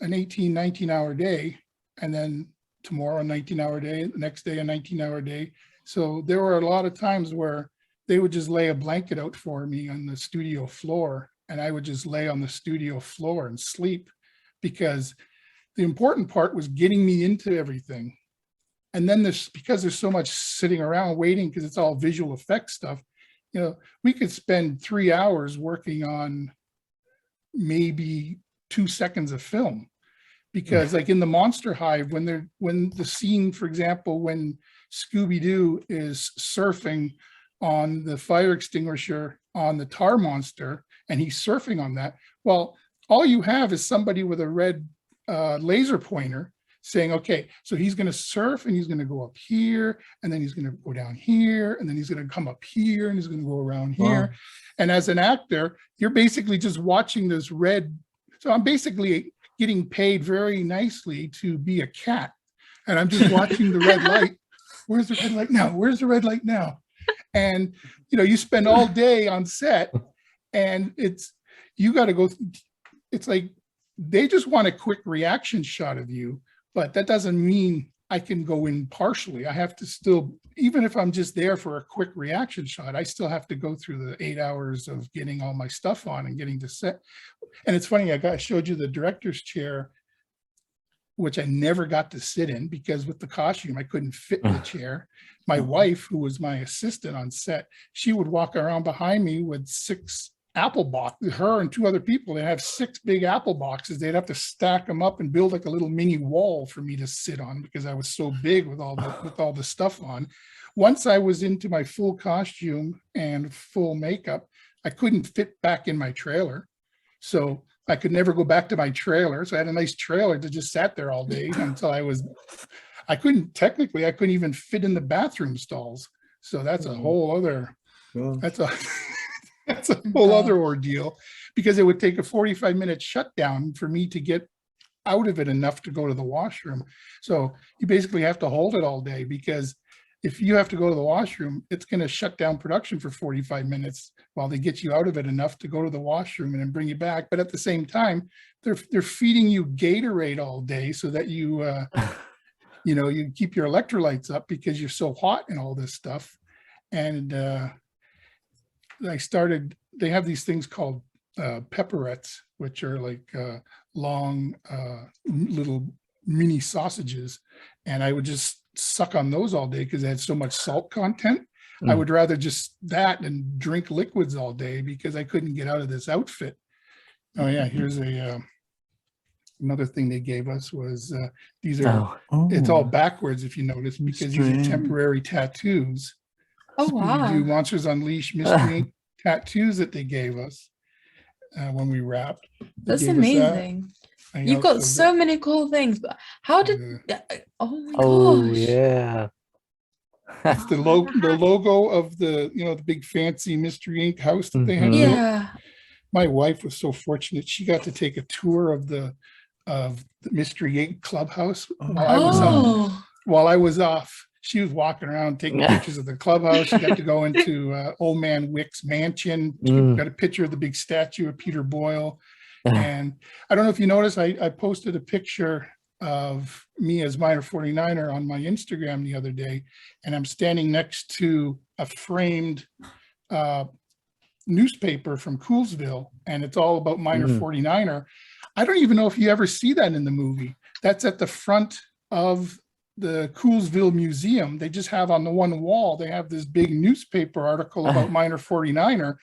an 18, 19-hour day, and then tomorrow a 19-hour day, the next day a 19-hour day. So there were a lot of times where they would just lay a blanket out for me on the studio floor, and I would just lay on the studio floor and sleep, because the important part was getting me into everything. And then because there's so much sitting around waiting, because it's all visual effects stuff, we could spend 3 hours working on maybe 2 seconds of film, because like in the Monster Hive, when the scene, for example, when Scooby Doo is surfing on the fire extinguisher on the tar monster, and he's surfing on that, well, all you have is somebody with a red laser pointer saying, okay, so he's going to surf and he's going to go up here, and then he's going to go down here, and then he's going to come up here, and he's going to go around here. Wow. And as an actor, you're basically just watching this red. So I'm basically getting paid very nicely to be a cat, and I'm just watching the red light. Where's the red light now? Where's the red light now? And, you spend all day on set, and you got to go. It's like they just want a quick reaction shot of you, but that doesn't mean I can go in partially. I have to still, even if I'm just there for a quick reaction shot, I still have to go through the 8 hours of getting all my stuff on and getting to set. And it's funny, I showed you the director's chair, which I never got to sit in because with the costume, I couldn't fit in the chair. My wife, who was my assistant on set, she would walk around behind me with 6 apple boxes, her and 2 other people. They have 6 big apple boxes. They'd have to stack them up and build like a little mini wall for me to sit on because I was so big with all the stuff on. Once I was into my full costume and full makeup, I couldn't fit back in my trailer. So I could never go back to my trailer. So I had a nice trailer that just sat there all day until I couldn't even fit in the bathroom stalls. So that's a whole other, that's a whole other ordeal, because it would take a 45-minute shutdown for me to get out of it enough to go to the washroom. So you basically have to hold it all day, because if you have to go to the washroom, it's going to shut down production for 45 minutes while they get you out of it enough to go to the washroom and then bring you back. But at the same time, they're feeding you Gatorade all day so that you keep your electrolytes up because you're so hot and all this stuff. And they have these things called pepperettes, which are like long little mini sausages, and I would just suck on those all day because they had so much salt content. I would rather just that than drink liquids all day because I couldn't get out of this outfit. Oh yeah, here's a another thing they gave us was these are it's all backwards if you notice, because these are temporary tattoos. Oh Scooby Doo wow. Monsters Unleashed Mystery Inc. tattoos that they gave us when we wrapped. They That's gave us that. amazing. I You've know, got so many cool things, but how did oh my Oh gosh. yeah. it's the logo of the, you know, the big fancy Mystery Inc. house that they had built. Yeah. My wife was so fortunate; she got to take a tour of the Mystery Inc. clubhouse while I was off. She was walking around taking pictures of the clubhouse. She got to go into Old Man Wick's mansion. Got a picture of the big statue of Peter Boyle. And I don't know if you noticed, I posted a picture of me as Minor 49er on my Instagram the other day, and I'm standing next to a framed newspaper from Coolsville, and it's all about Minor 49er. I don't even know if you ever see that in the movie. That's at the front of the Coolsville Museum. They just have on the one wall, they have this big newspaper article about Minor 49er.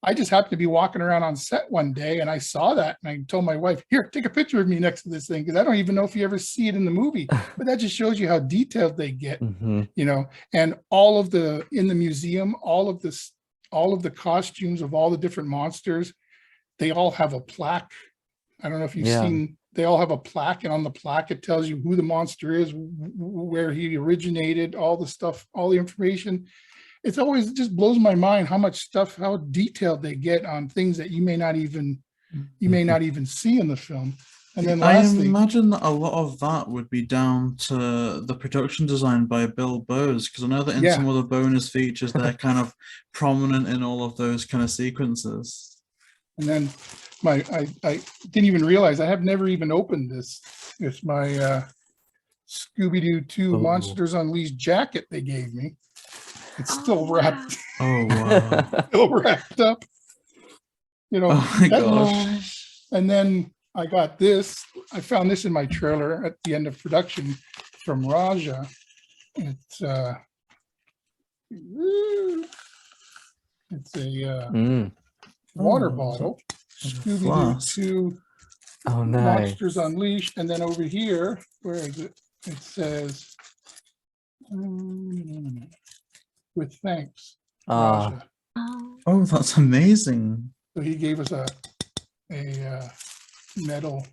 I just happened to be walking around on set one day and I saw that, and I told my wife, here, take a picture of me next to this thing, because I don't even know if you ever see it in the movie. But that just shows you how detailed they get, you know. And all of the, in the museum, all of the costumes of all the different monsters, they all have a plaque. I don't know if you've seen, they all have a plaque, and on the plaque it tells you who the monster is, where he originated, all the stuff, all the information. It's always, it just blows my mind how much stuff, how detailed they get on things that you may not even see in the film. And then lastly, I imagine that a lot of that would be down to the production design by Bill Bowes, because I know that in some of the bonus features they're kind of prominent in all of those kind of sequences. And then I didn't even realize, I have never even opened this. It's my Scooby Doo 2 Monsters Unleashed jacket they gave me. It's still wrapped. Oh wow! Still wrapped up. You know. Oh my gosh! And then I got this. I found this in my trailer at the end of production from Raja. It's a water bottle. Scooby Doo 2 Monsters Unleashed. And then over here, where is it? It says, with thanks, Raja. Oh, that's amazing. So he gave us a metal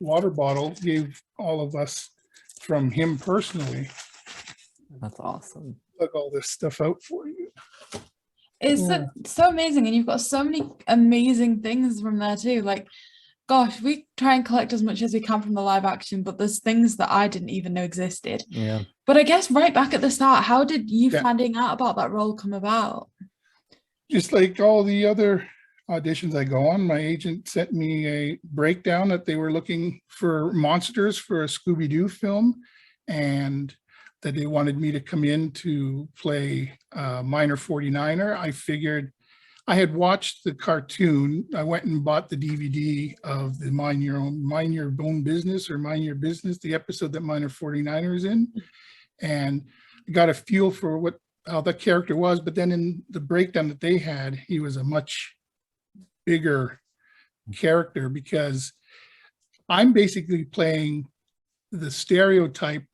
water bottle, gave all of us from him personally. That's awesome. Look all this stuff out for you. It's so amazing, and you've got so many amazing things from there too. Like, gosh, we try and collect as much as we can from the live action, but there's things that I didn't even know existed. Yeah. But I guess right back at the start, how did you finding out about that role come about? Just like all the other auditions I go on, my agent sent me a breakdown that they were looking for monsters for a Scooby Doo film, and that they wanted me to come in to play Minor 49er. I figured, I had watched the cartoon. I went and bought the DVD of the Mind Your Own Business, or Mind Your Business, the episode that Minor 49er is in, and I got a feel for how the character was. But then in the breakdown that they had, he was a much bigger character, because I'm basically playing the stereotype,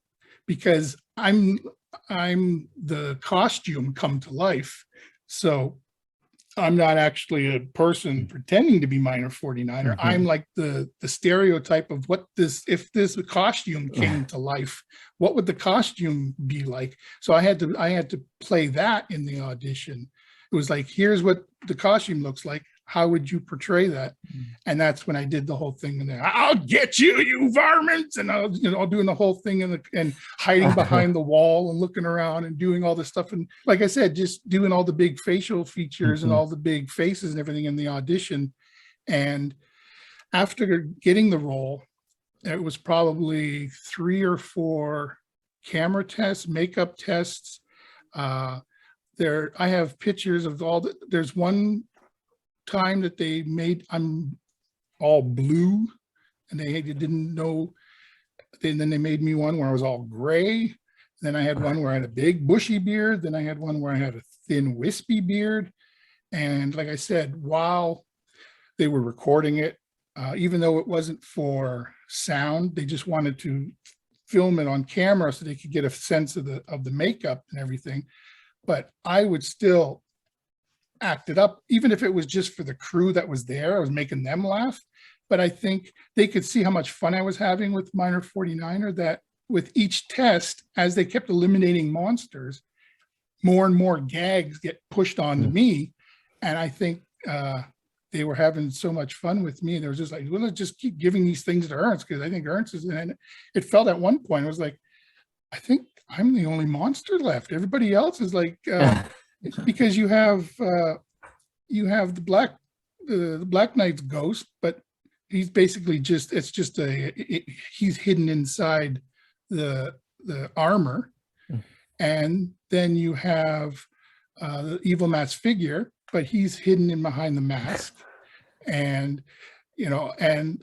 because I'm the costume come to life. So I'm not actually a person pretending to be Minor 49er. I'm like the stereotype of what if this costume came to life, what would the costume be like? So I had to play that in the audition. It was like, here's what the costume looks like. How would you portray that? And that's when I did the whole thing in there. I'll get you, you varmints, and I was, doing the whole thing and hiding behind the wall and looking around and doing all this stuff. And like I said, just doing all the big facial features and all the big faces and everything in the audition. And after getting the role, it was probably 3 or 4 camera tests, makeup tests. I have pictures of there's one time that they made I'm all blue, and they didn't know. Then they made me one where I was all gray. Then I had one where I had a big bushy beard. Then I had one where I had a thin wispy beard. And like I said, while they were recording it, even though it wasn't for sound, they just wanted to film it on camera so they could get a sense of the makeup and everything. But I would still act it up, even if it was just for the crew that was there. I was making them laugh. But I think they could see how much fun I was having with Minor 49er, that with each test, as they kept eliminating monsters, more and more gags get pushed onto me. And I think they were having so much fun with me. And they were just like, well, let's just keep giving these things to Ernst, because I think Ernst is, and it felt at one point, it was like, I think I'm the only monster left. Everybody else is like, because you have the Black Knight's ghost, but he's basically just, it's just he's hidden inside the armor. And then you have the evil mask figure, but he's hidden in behind the mask. And, you know, and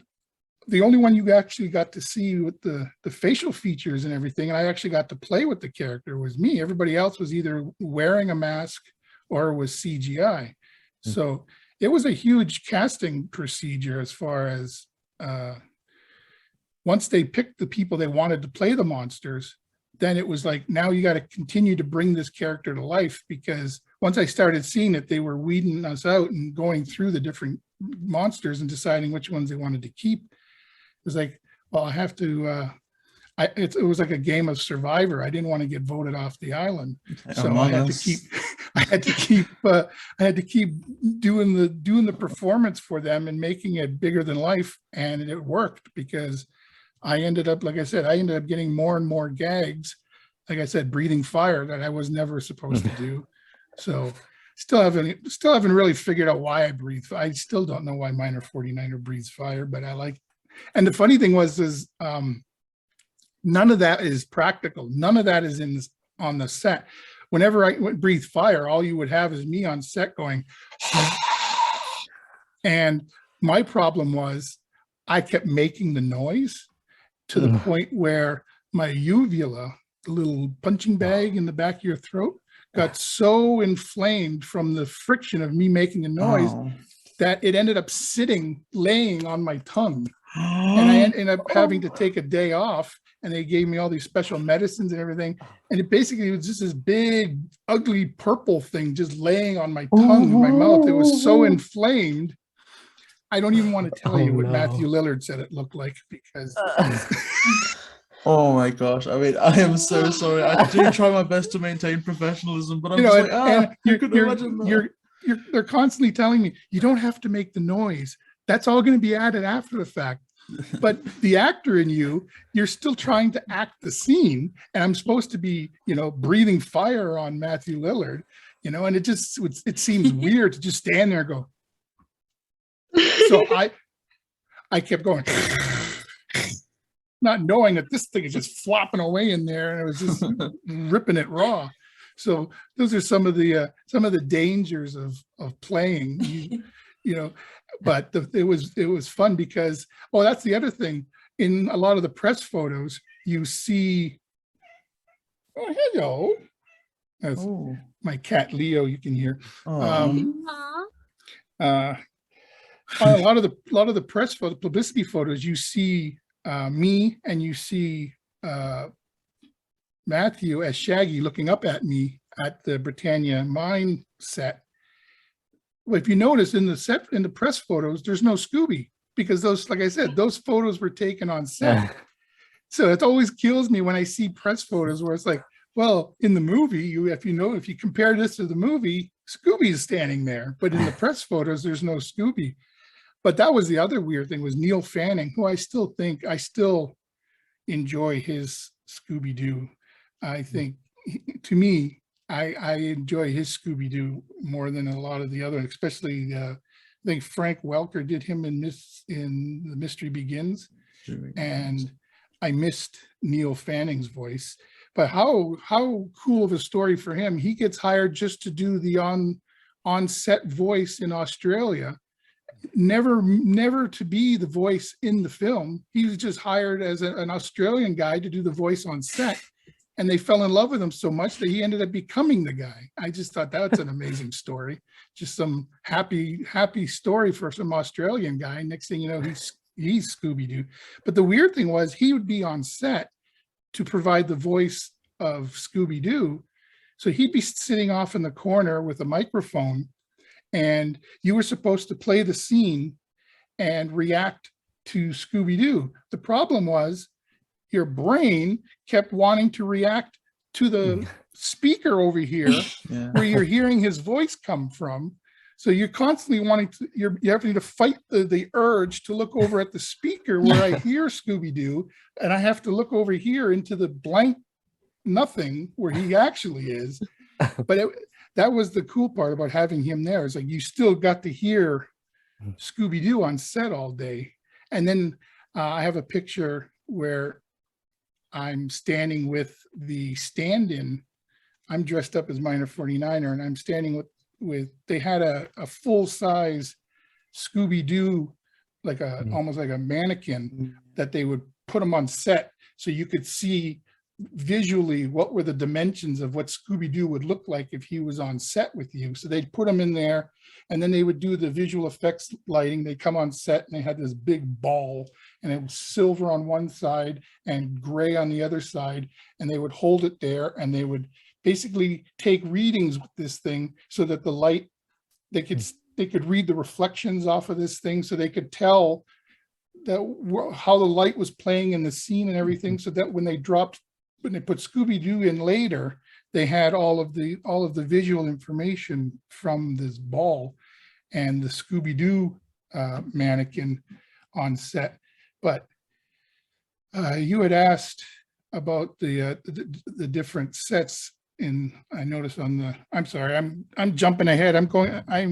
the only one you actually got to see with the facial features and everything, and I actually got to play with the character, was me. Everybody else was either wearing a mask or was CGI. So it was a huge casting procedure as far as once they picked the people they wanted to play the monsters, then it was like, now you got to continue to bring this character to life, because once I started seeing it, they were weeding us out and going through the different monsters and deciding which ones they wanted to keep. It was like, well, I have to, it was like a game of Survivor. I didn't want to get voted off the island. So I had to keep doing the performance for them and making it bigger than life. And it worked, because I ended up, like I said, getting more and more gags. Like I said, breathing fire that I was never supposed to do. So still haven't really figured out why I breathe. I still don't know why Minor 49er breathes fire, but I like. And the funny thing is none of that is practical. None of that is on the set. Whenever I breathe fire, all you would have is me on set going, and my problem was I kept making the noise to the point where my uvula, the little punching bag in the back of your throat, got so inflamed from the friction of me making a noise that it ended up laying on my tongue. And I ended up having to take a day off, and they gave me all these special medicines and everything. And it basically was just this big, ugly purple thing just laying on my tongue and my mouth. It was so inflamed. I don't even want to tell you what Matthew Lillard said it looked like, because. Oh my gosh. I mean, I am so sorry. I do try my best to maintain professionalism, but I'm just like, they're constantly telling me, you don't have to make the noise. That's all going to be added after the fact. But the actor in you're still trying to act the scene, and I'm supposed to be, breathing fire on Matthew Lillard, and it seems weird to just stand there and go. So I kept going, not knowing that this thing is just flopping away in there, and it was just ripping it raw. So those are some of the dangers of playing, but it was fun, because, that's the other thing. In a lot of the press photos, you see, hello. That's my cat Leo, you can hear. A lot of the press photo, publicity photos, you see me, and you see Matthew as Shaggy looking up at me at the Britannia mine set. Well, if you notice in the press photos, there's no Scooby, because those, like I said, those photos were taken on set. So it always kills me when I see press photos where it's like, well, in the movie, if you compare this to the movie, Scooby's standing there, but in the press photos, there's no Scooby. But that was the other weird thing, was Neil Fanning, who I still enjoy his Scooby Doo. I think, to me, I enjoy his Scooby Doo more than a lot of the other, especially I think Frank Welker did him in The Mystery Begins, and I missed Neil Fanning's voice. But how cool of a story for him. He gets hired just to do the on-set voice in Australia, never to be the voice in the film. He was just hired as an Australian guy to do the voice on set, and they fell in love with him so much that he ended up becoming the guy. I just thought that's an amazing story. Just some happy story for some Australian guy. Next thing you know, he's Scooby Doo. But the weird thing was, he would be on set to provide the voice of Scooby Doo. So he'd be sitting off in the corner with a microphone, and you were supposed to play the scene and react to Scooby Doo. The problem was, your brain kept wanting to react to the speaker over here, where you're hearing his voice come from. So you're constantly wanting to, you're having to fight the urge to look over at the speaker where I hear Scooby Doo, and I have to look over here into the blank nothing where he actually is. But that was the cool part about having him there. It's like you still got to hear Scooby Doo on set all day. And then I have a picture where I'm standing with the stand-in. I'm dressed up as Minor 49er, and I'm standing with they had a full-size Scooby Doo, like almost like a mannequin, that they would put him on set so you could see visually what were the dimensions of what Scooby Doo would look like if he was on set with you. So they'd put him in there, and then they would do the visual effects lighting. They come on set and they had this big ball, and it was silver on one side and gray on the other side, and they would hold it there, and they would basically take readings with this thing so that the light, they could read the reflections off of this thing, so they could tell that how the light was playing in the scene and everything, so that when they put Scooby Doo in later, they had all of the visual information from this ball and the Scooby Doo mannequin on set. But you had asked about the different sets. I noticed on the, I'm sorry, I'm jumping ahead. I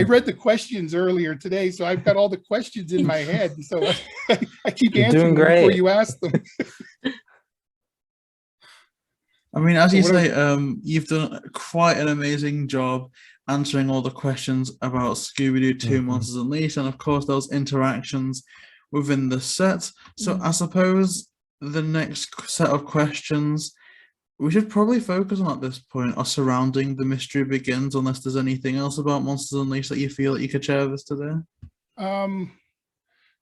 read the questions earlier today, so I've got all the questions in my head. So I keep answering them before you ask them. I mean, as you say, you've done quite an amazing job answering all the questions about Scooby-Doo 2 Monsters Unleashed, and of course those interactions within the set. So I suppose the next set of questions we should probably focus on at this point are surrounding The Mystery Begins, unless there's anything else about Monsters Unleashed that you feel that you could share with us today. No,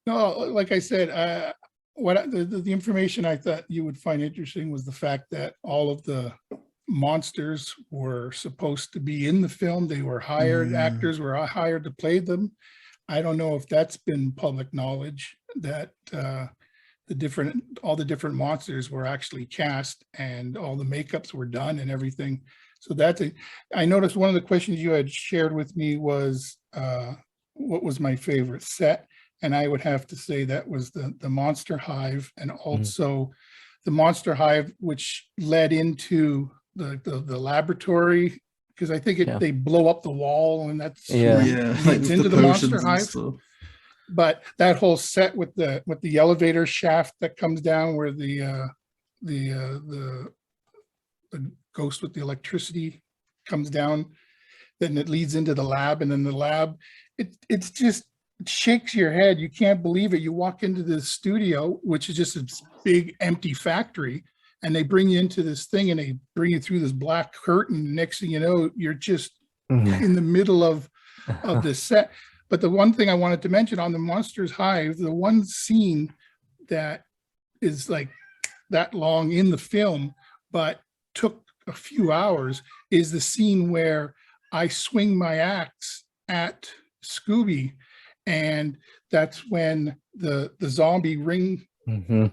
like I said, the information I thought you would find interesting was the fact that all of the monsters were supposed to be in the film. They were hired, actors were hired to play them. I don't know if that's been public knowledge, that all the different monsters were actually cast and all the makeups were done and everything. So I noticed one of the questions you had shared with me was what was my favorite set, and I would have to say that was the Monster Hive, and also the Monster Hive, which led into the laboratory, because I think they blow up the wall, and that's leads into the Monster Hive. But that whole set with the elevator shaft that comes down, where the ghost with the electricity comes down, then it leads into the lab, and then the lab, it's just, it shakes your head. You can't believe it. You walk into the studio, which is just a big empty factory, and they bring you into this thing, and they bring you through this black curtain. Next thing you know, you're just in the middle of this set. But the one thing I wanted to mention on the Monsters Hive, the one scene that is like that long in the film, but took a few hours, is the scene where I swing my axe at Scooby, and that's when the zombie ring and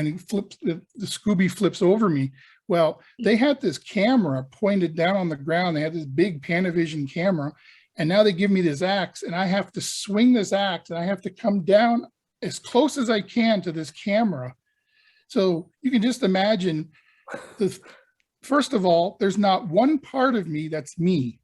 he flips, the Scooby flips over me. Well, they had this camera pointed down on the ground. They had this big Panavision camera, and now they give me this axe, and I have to swing this axe, and I have to come down as close as I can to this camera. So you can just imagine, first of all, there's not one part of me that's me,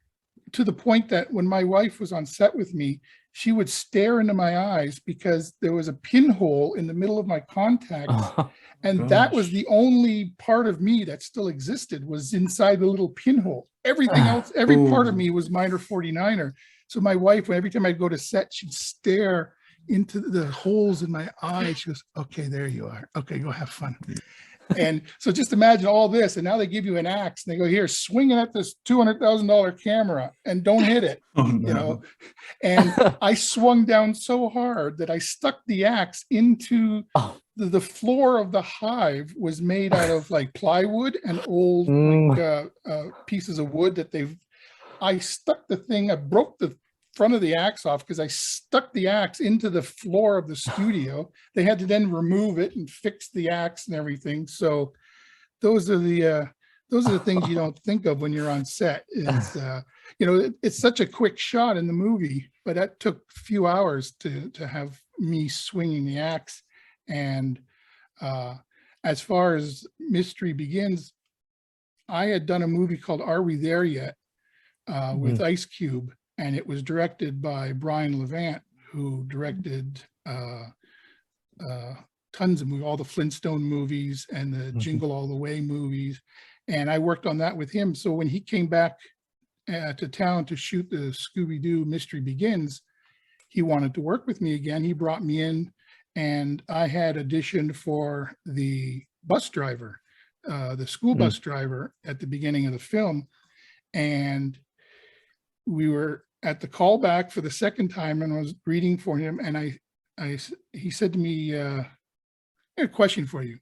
to the point that when my wife was on set with me, she would stare into my eyes because there was a pinhole in the middle of my contacts. Oh, And that was the only part of me that still existed, was inside the little pinhole. Everything else, every part of me was minor 49er. So my wife, every time I'd go to set, she'd stare into the holes in my eyes. She goes, okay, there you are. Okay, go have fun. And so just imagine all this. And now they give you an axe and they go, here, swing it at this $200,000 camera and don't hit it. Oh, no. You know, and I swung down so hard that I stuck the axe into the floor of the hive. Was made out of like plywood and old pieces of wood that I stuck the thing, I broke the front of the axe off because I stuck the axe into the floor of the studio. They had to then remove it and fix the axe and everything. So those are the things you don't think of when you're on set. Is you know, it's such a quick shot in the movie, but that took a few hours to have me swinging the axe. And as far as Mystery Begins, I had done a movie called Are We There Yet? With Ice Cube, and it was directed by Brian Levant, who directed tons of movies, all the Flintstone movies and the Jingle All the Way movies. And I worked on that with him. So when he came back to town to shoot the Scooby Doo Mystery Begins, he wanted to work with me again. He brought me in, and I had auditioned for the bus driver, the school bus driver at the beginning of the film. And we were at the callback for the second time, and I was reading for him, and he said to me, I got a question for you.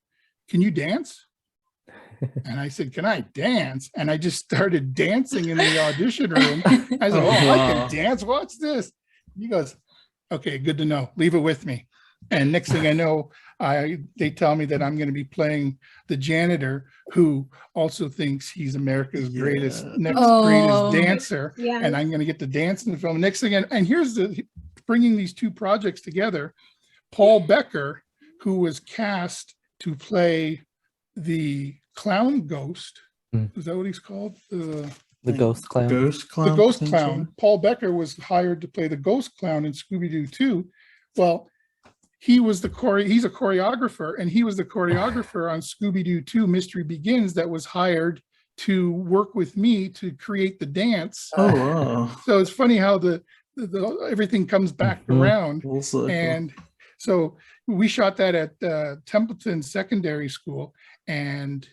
Can you dance? And I said, can I dance? And I just started dancing in the audition room. I said, I can dance. What's this? He goes, okay, good to know. Leave it with me. And next thing I know, they tell me that I'm going to be playing the janitor, who also thinks he's America's greatest dancer. Yeah. And I'm going to get to dance in the film. Next thing, and here's bringing these two projects together. Paul Becker, who was cast to play the clown ghost. Is that what he's called? The ghost clown. The ghost clown. Paul Becker was hired to play the ghost clown in Scooby Doo 2. Well, he was he's a choreographer, and he was the choreographer on Scooby Doo 2 Mystery Begins that was hired to work with me to create the dance. Oh, wow. So it's funny how the everything comes back around. And so we shot that at Templeton Secondary School, and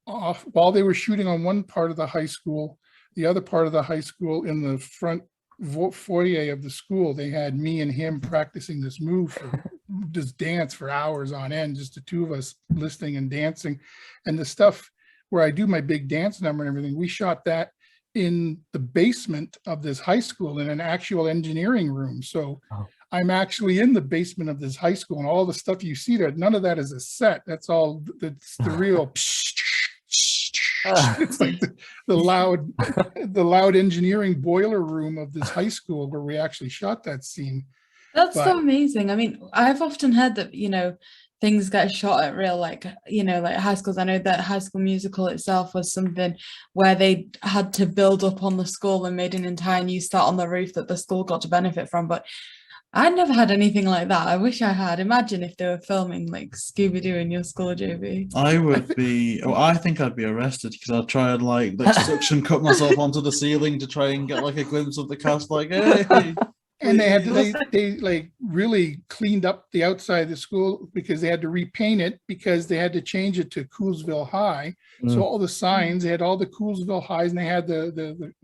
while they were shooting on one part of the high school, the other part of the high school in the front foyer of the school, they had me and him practicing this move, this dance for hours on end, just the two of us listening and dancing. And the stuff where I do my big dance number and everything, we shot that in the basement of this high school in an actual engineering room. So I'm actually in the basement of this high school, and all the stuff you see there, none of that is a set. That's the real it's like the loud engineering boiler room of this high school where we actually shot that scene. That's so amazing. I mean, I've often heard that, you know, things get shot at real, like, you know, like high schools. I know that High School Musical itself was something where they had to build up on the school and made an entire new set on the roof that the school got to benefit from. But I never had anything like that. I wish I had. Imagine if they were filming like Scooby Doo in your school, JayBee. I would be. Oh, I think I'd be arrested because I'd try and like suction cut myself onto the ceiling to try and get like a glimpse of the cast. Like, hey. And they like really cleaned up the outside of the school because they had to repaint it because they had to change it to Coolsville High. So all the signs, they had all the Coolsville Highs, and they had the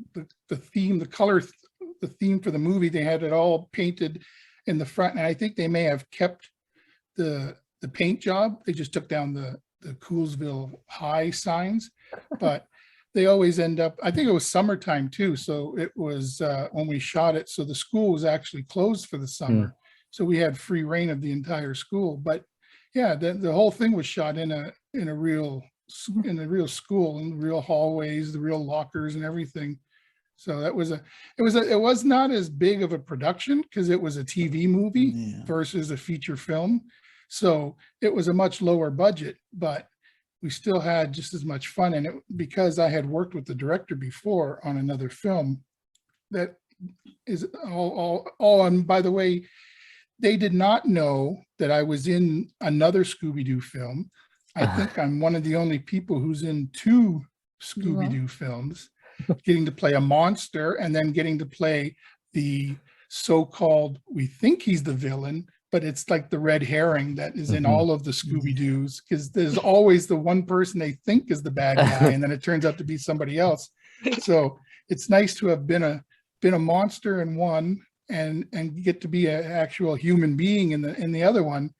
theme, the color, the theme for the movie. They had it all painted in the front, and I think they may have kept the paint job. They just took down the Coolsville High signs, but they always end up, I think it was summertime too. So it was when we shot it. So the school was actually closed for the summer. So we had free reign of the entire school. But yeah, the whole thing was shot in a real school, in real hallways, the real lockers and everything. So it was not as big of a production because it was a TV movie versus a feature film. So it was a much lower budget, but we still had just as much fun. And because I had worked with the director before on another film, that is all. And by the way, they did not know that I was in another Scooby Doo film. I think I'm one of the only people who's in 2 Scooby Doo films, getting to play a monster and then getting to play the so-called, we think he's the villain, but it's like the red herring that is in all of the Scooby Doos, because there's always the one person they think is the bad guy, and then it turns out to be somebody else. So it's nice to have been a monster in one and get to be an actual human being in the other one.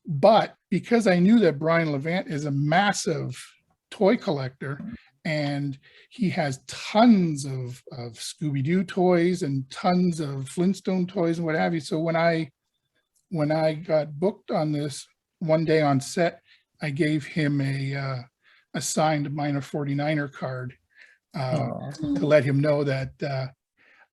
But because I knew that Brian Levant is a massive toy collector, and he has tons of Scooby-Doo toys and tons of Flintstone toys and what have you. So when I got booked on this one day on set, I gave him a signed minor 49er card to let him know that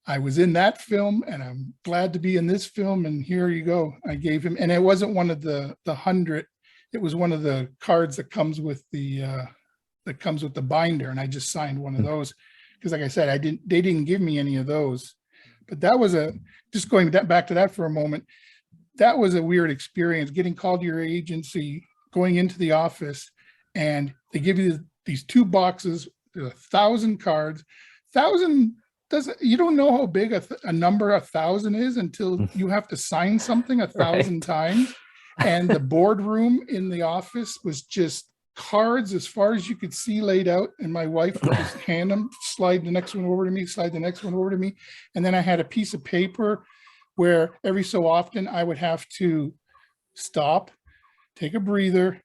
I was in that film and I'm glad to be in this film. And here you go. I gave him, and it wasn't one of the 100. It was one of the cards that comes with the binder, and I just signed one of those because, like I said, they didn't give me any of those. But that was just going back to that for a moment. That was a weird experience, getting called to your agency, going into the office, and they give you these 2 boxes, 1,000 cards. 1,000 doesn't, you don't know how big a number 1,000 is until you have to sign something 1,000 times. And the boardroom in the office was just cards as far as you could see laid out, and my wife would just hand them, slide the next one over to me, slide the next one over to me. And then I had a piece of paper where every so often I would have to stop, take a breather,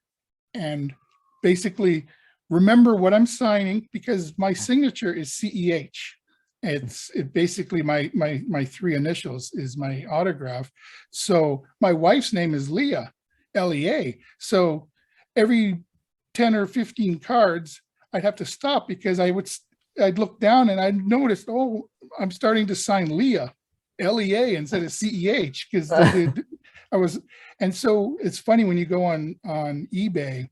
and basically remember what I'm signing, because my signature is CEH. It's basically my 3 initials is my autograph. So my wife's name is Leah, L-E-A. So every 10 or 15 cards, I'd have to stop because I'd look down and I'd notice, oh, I'm starting to sign Leah, L-E-A instead of C-E-H, because I was, and so it's funny when you go on eBay,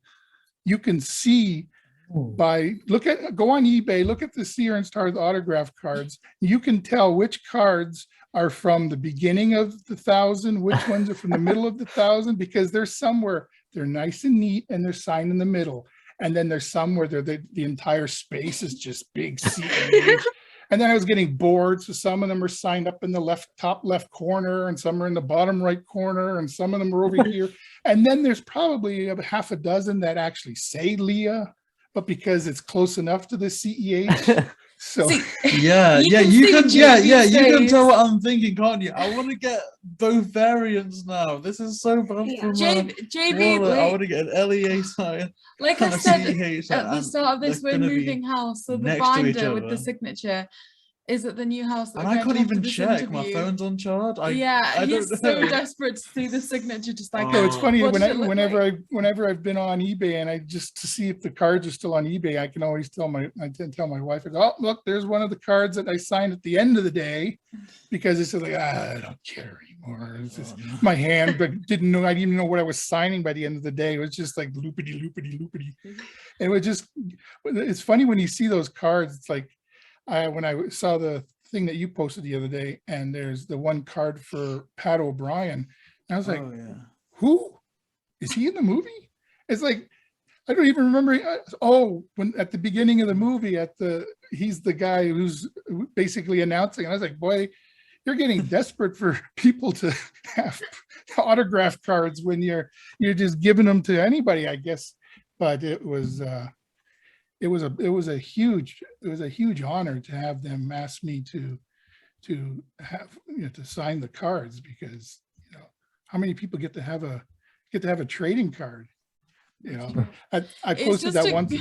you can see go on eBay, look at the C.Ernst Harth autograph cards. You can tell which cards are from the beginning of the 1,000, which ones are from the middle of the 1,000, because there's some where they're nice and neat and they're signed in the middle. And then there's some where the entire space is just big C-H. And then I was getting bored. So some of them are signed up in the top left corner, and some are in the bottom right corner, and some of them are over here. And then there's probably a half a dozen that actually say Leah, but because it's close enough to the CEH. So you can tell what I'm thinking, can't you? I want to get both variants now. This is so bad for JayBee, I want to get an LEA sign. Like I said at the start of this, we're moving house, so the binder with the signature is at the new house. That and I can't even check. My phone's on charge. He's so desperate to see the signature. Just like, it's funny whenever I've been on eBay and I just to see if the cards are still on eBay, I can always tell my wife, I go, oh look, there's one of the cards that I signed at the end of the day, because it's just like I don't care anymore. It's just my hand, but I didn't even know what I was signing by the end of the day. It was just like loopity loopity loopity. And it was just, it's funny when you see those cards. It's like, when I saw the thing that you posted the other day, and there's the one card for Pat O'Brien, I was like, who is he in the movie? It's like, I don't even remember. When at the beginning of the movie, he's the guy who's basically announcing. And I was like, boy, you're getting desperate for people to have autograph cards when you're just giving them to anybody, I guess. But it was a huge honor to have them ask me to have to sign the cards, because how many people get to have a trading card? I posted that once.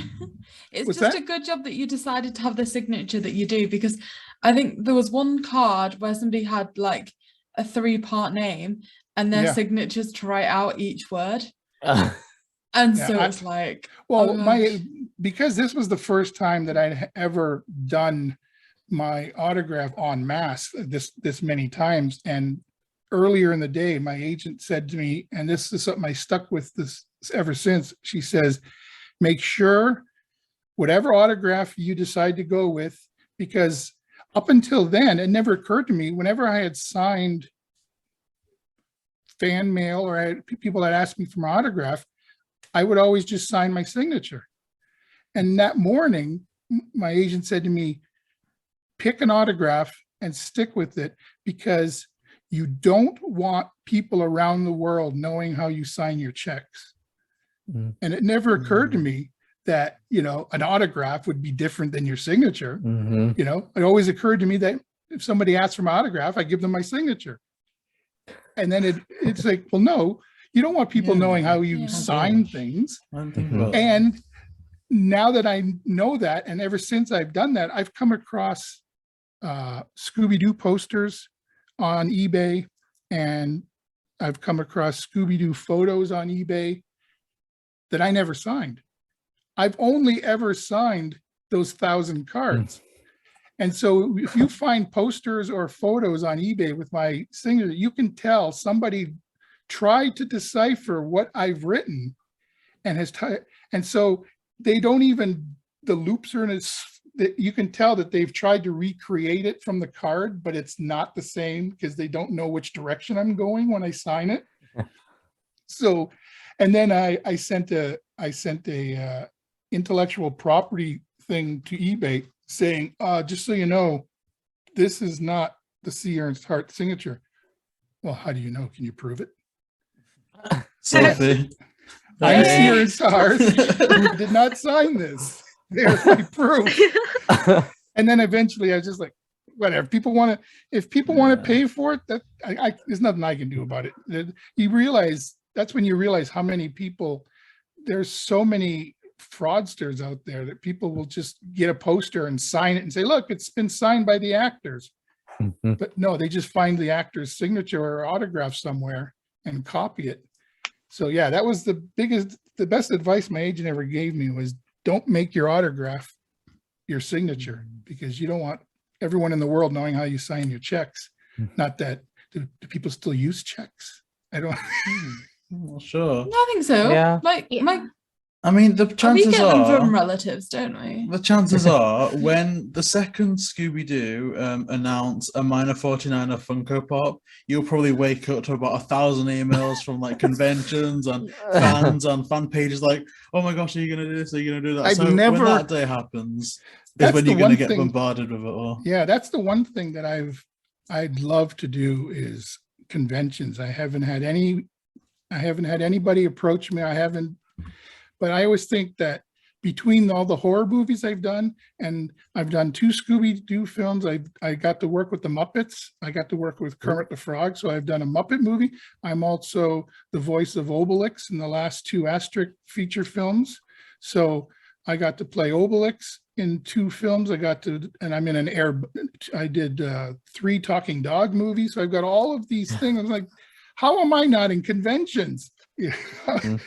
It's just a good job that you decided to have the signature that you do, because I think there was one card where somebody had like a 3-part name and their signatures to write out each word. And so it's like, because this was the first time that I'd ever done my autograph en masse this many times. And earlier in the day, my agent said to me, and this is something I stuck with this ever since, she says, make sure whatever autograph you decide to go with, because up until then, it never occurred to me, whenever I had signed fan mail or I had people that asked me for my autograph, I would always just sign my signature. And that morning, my agent said to me, pick an autograph and stick with it, because you don't want people around the world knowing how you sign your checks. Mm. And it never occurred to me that, you know, an autograph would be different than your signature. Mm-hmm. You know, it always occurred to me that if somebody asks for my autograph, I give them my signature. And then it's like, well, no, you don't want people knowing how you sign things. And now that I know that, and ever since I've done that, I've come across Scooby Doo posters on eBay, and I've come across Scooby Doo photos on eBay that I never signed. I've only ever signed those 1,000 cards. And so if you find posters or photos on eBay with my signature, you can tell somebody tried to decipher what I've written and and so they don't even, the loops are in that you can tell that they've tried to recreate it from the card, but it's not the same because they don't know which direction I'm going when I sign it. So, and then I sent a intellectual property thing to eBay saying, just so you know, this is not the C.Ernst Harth signature. Well, how do you know? Can you prove it? Sophie. I'm C.Ernst Harth who did not sign this. There's my proof. And then eventually I was just like, whatever. If people want to pay for it, that there's nothing I can do about it. You realize, that's when you realize how many people, there's so many fraudsters out there that people will just get a poster and sign it and say, look, it's been signed by the actors. Mm-hmm. But no, they just find the actor's signature or autograph somewhere and copy it. So yeah, that was the best advice my agent ever gave me was, don't make your autograph your signature, because you don't want everyone in the world knowing how you sign your checks. Not that, do people still use checks? I don't. Well, sure. I think so. Yeah. I mean, the We chances get them are, from relatives, don't we? the chances are, when the second Scooby Doo announce a minor 49er Funko Pop, you'll probably wake up to about 1,000 emails from like conventions and fans and fan pages like, oh my gosh, are you gonna do this? Are you gonna do that? I've never- when that day happens, is That's when the you're gonna one get thing- bombarded with it all. Yeah, that's the one thing that I'd love to do is conventions. I haven't had anybody approach me. But I always think that between all the horror movies I've done, and I've done 2 Scooby Doo films, I got to work with the Muppets. I got to work with Kermit the Frog. So I've done a Muppet movie. I'm also the voice of Obelix in the last 2 Asterisk feature films. So I got to play Obelix in 2 films. And I'm in I did 3 Talking Dog movies. So I've got all of these things. I'm like, how am I not in conventions?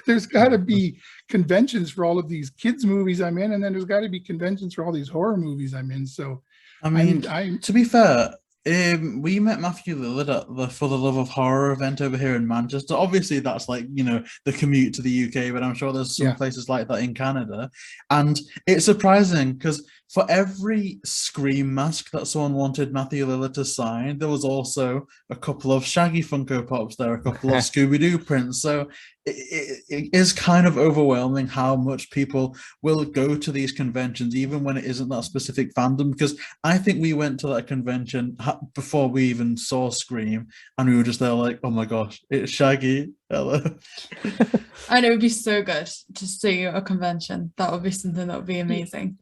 There's got to be conventions for all of these kids movies I'm in, and then there's got to be conventions for all these horror movies I'm in. So I mean, to be fair, we met Matthew Lillard at the For the Love of Horror event over here in Manchester. Obviously, that's like, you know, the commute to the UK, but I'm sure there's some places like that in Canada. And it's surprising because for every Scream mask that someone wanted Matthew Lillard to sign, there was also a couple of Shaggy Funko Pops there, a couple of Scooby Doo prints. So it is kind of overwhelming how much people will go to these conventions, even when it isn't that specific fandom. Because I think we went to that convention before we even saw Scream, and we were just there like, oh my gosh, it's Shaggy. Hello. And it would be so good to see you at a convention. That would be something that would be amazing.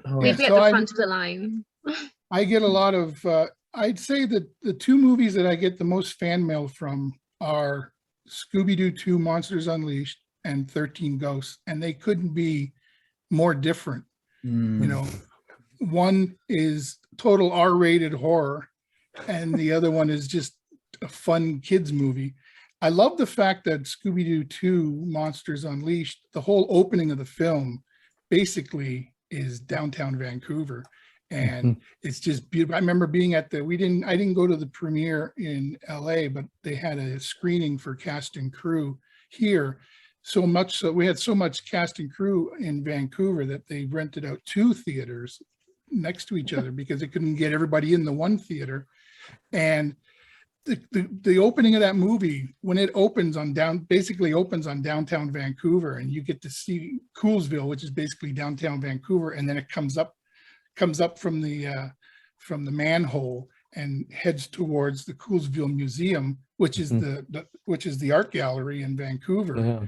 We'd be at the front of the line. I get a lot of, I'd say that the 2 movies that I get the most fan mail from are Scooby Doo 2 Monsters Unleashed and 13 Ghosts, and they couldn't be more different. You know, one is total R-rated horror, and the other one is just a fun kids movie. I love the fact that Scooby Doo 2 Monsters Unleashed, the whole opening of the film basically is downtown Vancouver, and it's just beautiful. I remember being at I didn't go to the premiere in LA, but they had a screening for cast and crew here. So we had so much cast and crew in Vancouver that they rented out 2 theaters next to each other because they couldn't get everybody in the one theater. And the opening of that movie, when it opens on basically opens on downtown Vancouver, and you get to see Coolsville, which is basically downtown Vancouver, and then it comes up from the manhole and heads towards the Coolsville Museum, which is the art gallery in Vancouver. Yeah.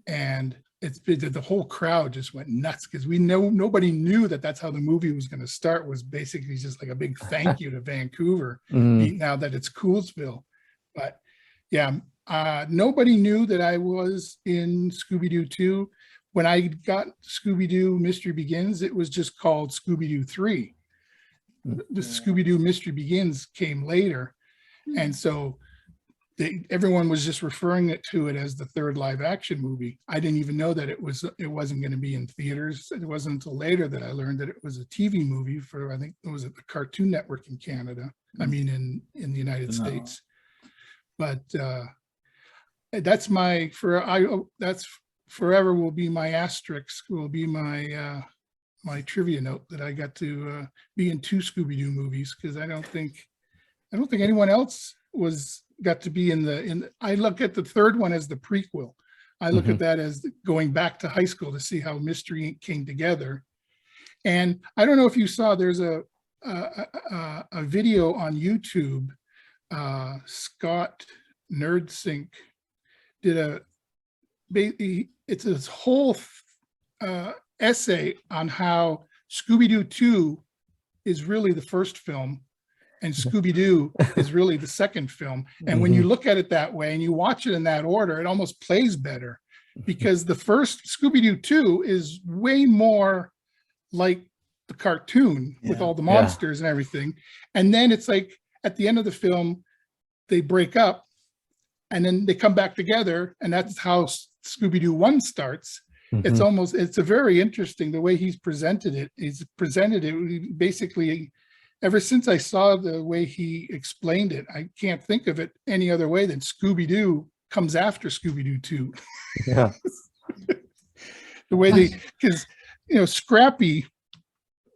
And the whole crowd just went nuts because nobody knew that's how the movie was going to start, was basically just like a big thank you to Vancouver now that it's Coolsville. But yeah, nobody knew that I was in Scooby Doo 2. When I got Scooby Doo Mystery Begins, it was just called Scooby Doo 3. The Scooby Doo Mystery Begins came later, and so everyone was just referring to it as the third live action movie. I didn't even know that it wasn't going to be in theaters. It wasn't until later that I learned that it was a TV movie for, I think it was a Cartoon Network in Canada. I mean, in the United States. But that's forever will be my asterisk, will be my my trivia note that I got to be in 2 Scooby Doo movies, because I don't think anyone else got to be in the. I look at the third one as the prequel. I look at that as going back to high school to see how Mystery Inc. came together. And I don't know if you saw, there's a video on YouTube. Scott Nerdsync did it's this whole essay on how Scooby Doo 2 is really the first film and Scooby Doo is really the second film. And when you look at it that way and you watch it in that order, it almost plays better, because the first Scooby Doo 2 is way more like the cartoon with all the monsters and everything. And then it's like at the end of the film, they break up and then they come back together, and that's how Scooby Doo 1 starts. It's a very interesting, the way he's presented it. He's presented it basically, ever since I saw the way he explained it, I can't think of it any other way than Scooby Doo comes after Scooby Doo 2. Yeah. The way because Scrappy,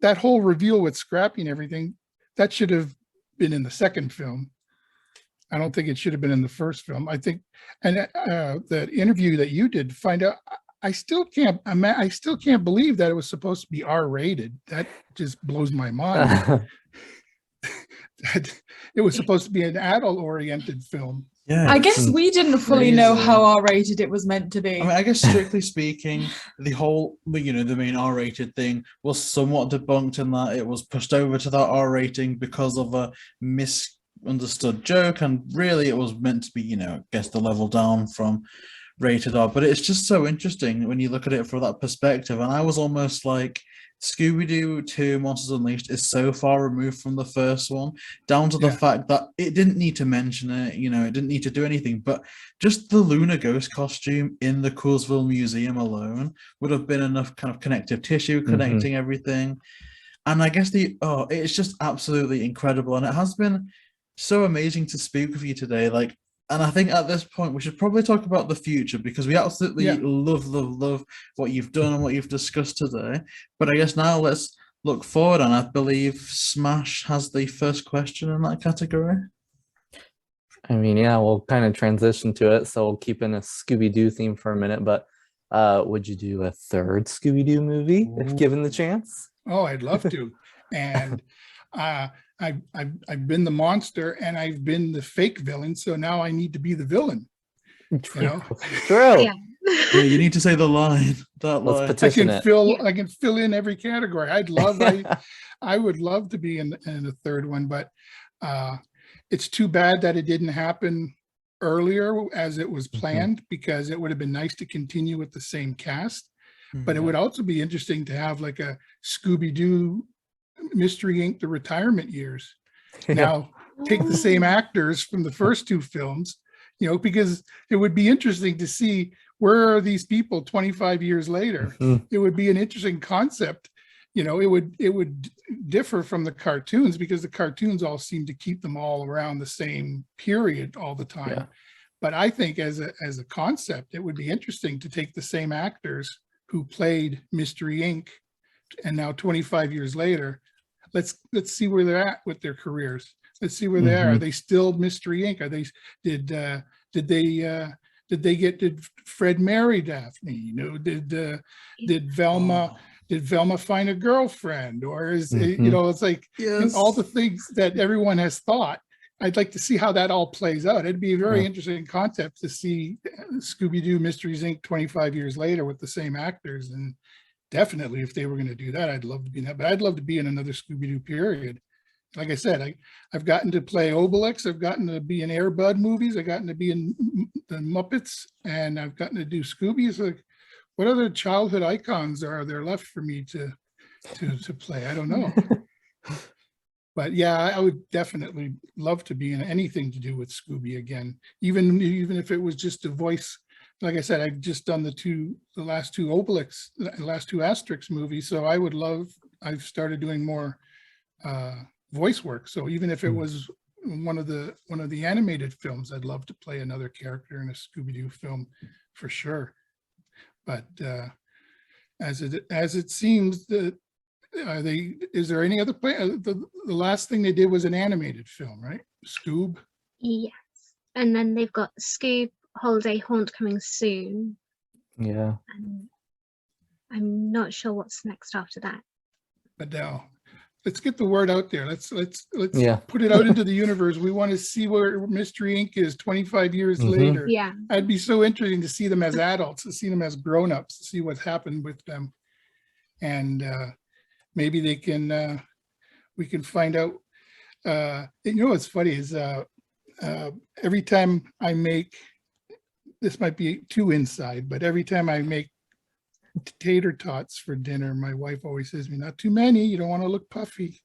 that whole reveal with Scrappy and everything, that should have been in the second film. I don't think it should have been in the first film. I think, and the interview that you did find out, I still can't believe that it was supposed to be R-rated. That just blows my mind. That it was supposed to be an adult-oriented film. Yeah, I guess we didn't fully know how R-rated it was meant to be. I mean, I guess strictly speaking, the whole, the main R-rated thing was somewhat debunked in that it was pushed over to that R rating because of a misunderstood joke, and really it was meant to be, I guess the level down from rated R. But it's just so interesting when you look at it from that perspective. And I was almost like, Scooby-Doo 2 Monsters Unleashed is so far removed from the first one, down to the fact that it didn't need to mention it, it didn't need to do anything, but just the Luna Ghost costume in the Coolsville Museum alone would have been enough kind of connective tissue, connecting everything. And I guess it's just absolutely incredible. And it has been so amazing to speak with you today. And I think at this point, we should probably talk about the future, because we absolutely love what you've done and what you've discussed today. But I guess now let's look forward, and I believe Smash has the first question in that category. I mean, yeah, we'll kind of transition to it. So we'll keep in a Scooby-Doo theme for a minute, but would you do a third Scooby-Doo movie if given the chance? Oh, I'd love to. And I've been the monster and I've been the fake villain, so now I need to be the villain. True. Yeah. Yeah, you need to say the line. That Let's line. petition I can fill in every category. I would love to be in the third one, but it's too bad that it didn't happen earlier as it was planned, because it would have been nice to continue with the same cast. But it would also be interesting to have like a Scooby-Doo Mystery Inc. The retirement years. Now take the same actors from the first 2 films, because it would be interesting to see where are these people 25 years later. It would be an interesting concept. It would differ from the cartoons, because the cartoons all seem to keep them all around the same period all the time. Yeah. But I think as a concept, it would be interesting to take the same actors who played Mystery Inc. and now 25 years later, let's see where they're at with their careers. Let's see where they are. Are they still Mystery Inc? Are they did Fred marry Daphne? You know, did Velma find a girlfriend, or is it, you know, it's like all the things that everyone has thought. I'd like to see how that all plays out. It'd be a very interesting concept to see Scooby Doo Mysteries Inc. 25 years later with the same actors. And definitely, if they were going to do that, I'd love to be in that. But I'd love to be in another Scooby Doo period. Like I said, I've gotten to play Obelix. I've gotten to be in Air Bud movies. I've gotten to be in the Muppets, and I've gotten to do Scooby. It's like, what other childhood icons are there left for me to play? I don't know. But yeah, I would definitely love to be in anything to do with Scooby again, even if it was just a voice. Like I said, I've just done the last two Obelix, the last two Asterix movies. So I would love. I've started doing more voice work. So even if it was one of the animated films, I'd love to play another character in a Scooby Doo film for sure. But as it seems that. Is there any other play? The last thing they did was an animated film, right? Scoob. Yes, and then they've got Scoob Holiday Haunt coming soon. Yeah. And I'm not sure what's next after that. But now, let's get the word out there. Let's Yeah. put it out into the universe. We want to see where Mystery Inc. is 25 years later. Yeah, I'd be so interesting to see them as adults, to see them as grown-ups, to see what's happened with them, and maybe they can. We can find out. You know what's funny is every time I make, this might be too inside, but every time I make tater tots for dinner, my wife always says to me, "Not too many. You don't want to look puffy."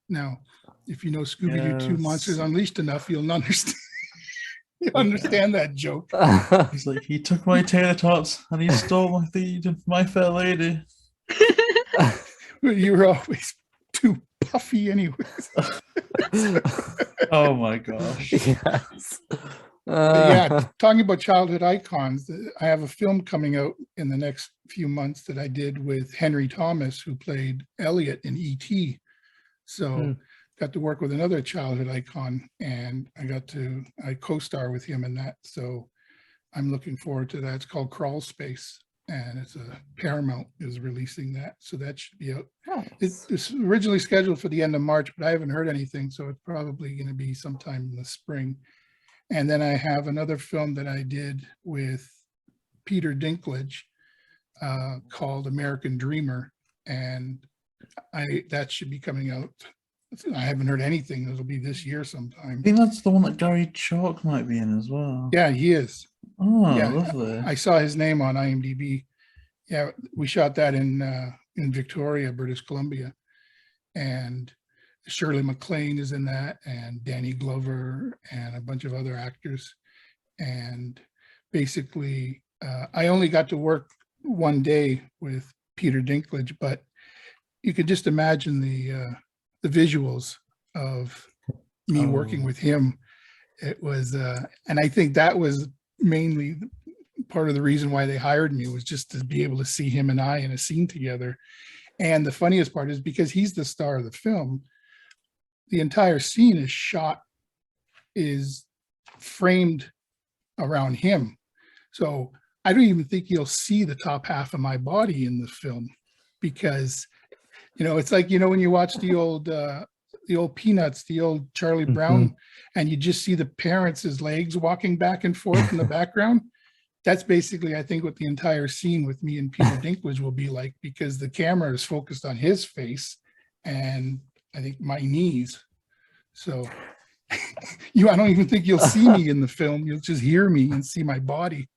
Now, if you know Scooby Doo 2 Monsters Unleashed enough, you'll understand. You'll understand that joke. He's like, he took my tater tots and he stole my feed, My Fair Lady. You were always too puffy anyways. Oh my gosh. Yes. Yeah, talking about childhood icons, I have a film coming out in the next few months that I did with Henry Thomas, who played Elliot in E.T. So got to work with another childhood icon, and I co-star with him in that. So I'm looking forward to that. It's called Crawl Space, and it's Paramount is releasing that. So that should be out. Nice. It's originally scheduled for the end of March, but I haven't heard anything. So it's probably going to be sometime in the spring. And then I have another film that I did with Peter Dinklage called American Dreamer, and that should be coming out. I haven't heard anything. It'll be this year sometime. I think that's the one that Gary Chalk might be in as well. Yeah, he is. Oh, Yeah, lovely. I saw his name on IMDb. Yeah, we shot that in Victoria, British Columbia, and Shirley MacLaine is in that, and Danny Glover, and a bunch of other actors. And basically, I only got to work one day with Peter Dinklage, but you could just imagine the visuals of me working with him. It was, and I think that was mainly part of the reason why they hired me, was just to be able to see him and I in a scene together. And the funniest part is, because he's the star of the film, the entire scene is framed around him. So I don't even think you'll see the top half of my body in the film, because, it's like, when you watch the old Peanuts, the old Charlie Brown, and you just see the parents' legs walking back and forth in the background. That's basically, I think, what the entire scene with me and Peter Dinklage will be like, because the camera is focused on his face and I think my knees. So I don't even think you'll see me in the film. You'll just hear me and see my body.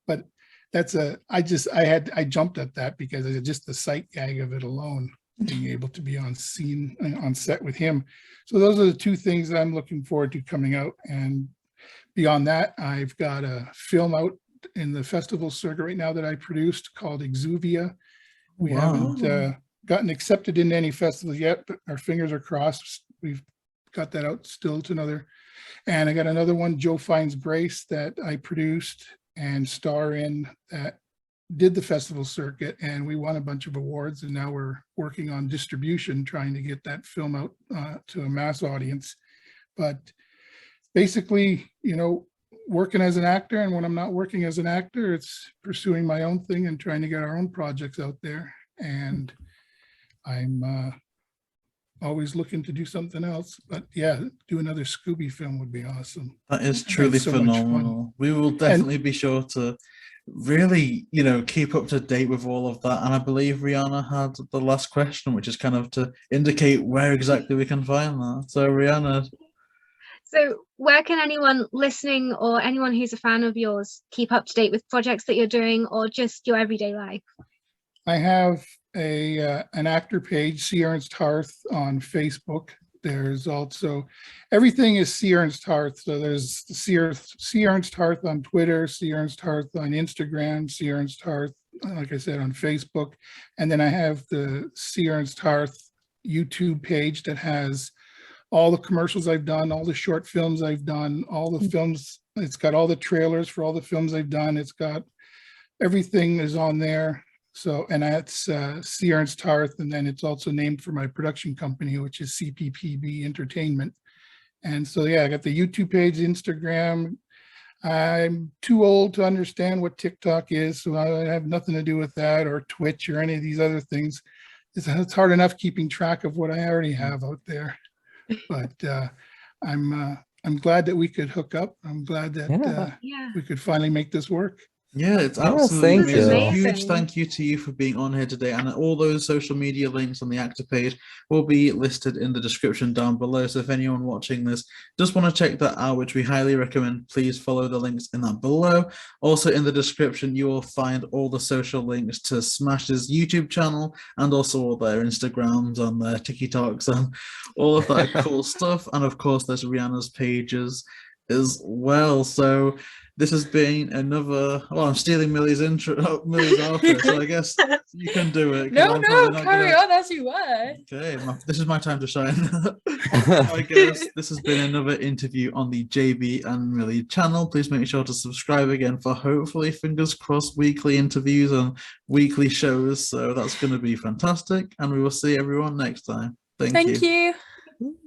But I jumped at that because of just the sight gag of it alone, being able to be on set with him. So those are the two things that I'm looking forward to coming out. And beyond that, I've got a film out in the festival circuit right now that I produced called Exuvia. We haven't gotten accepted into any festivals yet, but our fingers are crossed. We've got that out still to another. And I got another one, Joe Finds Grace, that I produced and star in, that did the festival circuit and we won a bunch of awards, and now we're working on distribution, trying to get that film out to a mass audience. But basically, you know, working as an actor, and when I'm not working as an actor, it's pursuing my own thing and trying to get our own projects out there. And I'm always looking to do something else. But yeah, do another Scooby film would be awesome. That is truly so much fun. phenomenal. We will definitely be sure to really, you know, keep up to date with all of that. And I believe Rhianna had the last question, which is kind of to indicate where exactly we can find that. So Rhianna. So where can anyone listening or anyone who's a fan of yours keep up to date with projects that you're doing or just your everyday life? I have an actor page, C.Ernst Harth, on Facebook. There's also, everything is C.Ernst Harth. So there's C.Ernst Harth on Twitter, C.Ernst Harth on Instagram, C.Ernst Harth, like I said, on Facebook. And then I have the C.Ernst Harth YouTube page that has all the commercials I've done, all the short films I've done, all the films. It's got all the trailers for all the films I've done. It's got everything is on there. So, and that's C.Ernst Harth, and then it's also named for my production company, which is CPPB Entertainment. And so, yeah, I got the YouTube page, Instagram. I'm too old to understand what TikTok is, so I have nothing to do with that, or Twitch or any of these other things. It's hard enough keeping track of what I already have out there. But I'm glad that we could hook up. I'm glad that we could finally make this work. Yeah, it's Yes, absolutely thank amazing. you. A huge thank you to you for being on here today. And all those social media links on the actor page will be listed in the description down below. So if anyone watching this just want to check that out, which we highly recommend, please follow the links in that below. Also in the description, you will find all the social links to Smash's YouTube channel and also all their Instagrams and their TikToks and all of that cool stuff. And of course, there's Rhianna's pages as well. So this has been another. Well, I'm stealing Milly's Milly's outro, so I guess you can do it. No, carry on as you were. Okay, this is my time to shine. I guess this has been another interview on the JayBee and Milly channel. Please make sure to subscribe again for hopefully, fingers crossed, weekly interviews and weekly shows. So that's going to be fantastic, and we will see everyone next time. Thank you. Thank you.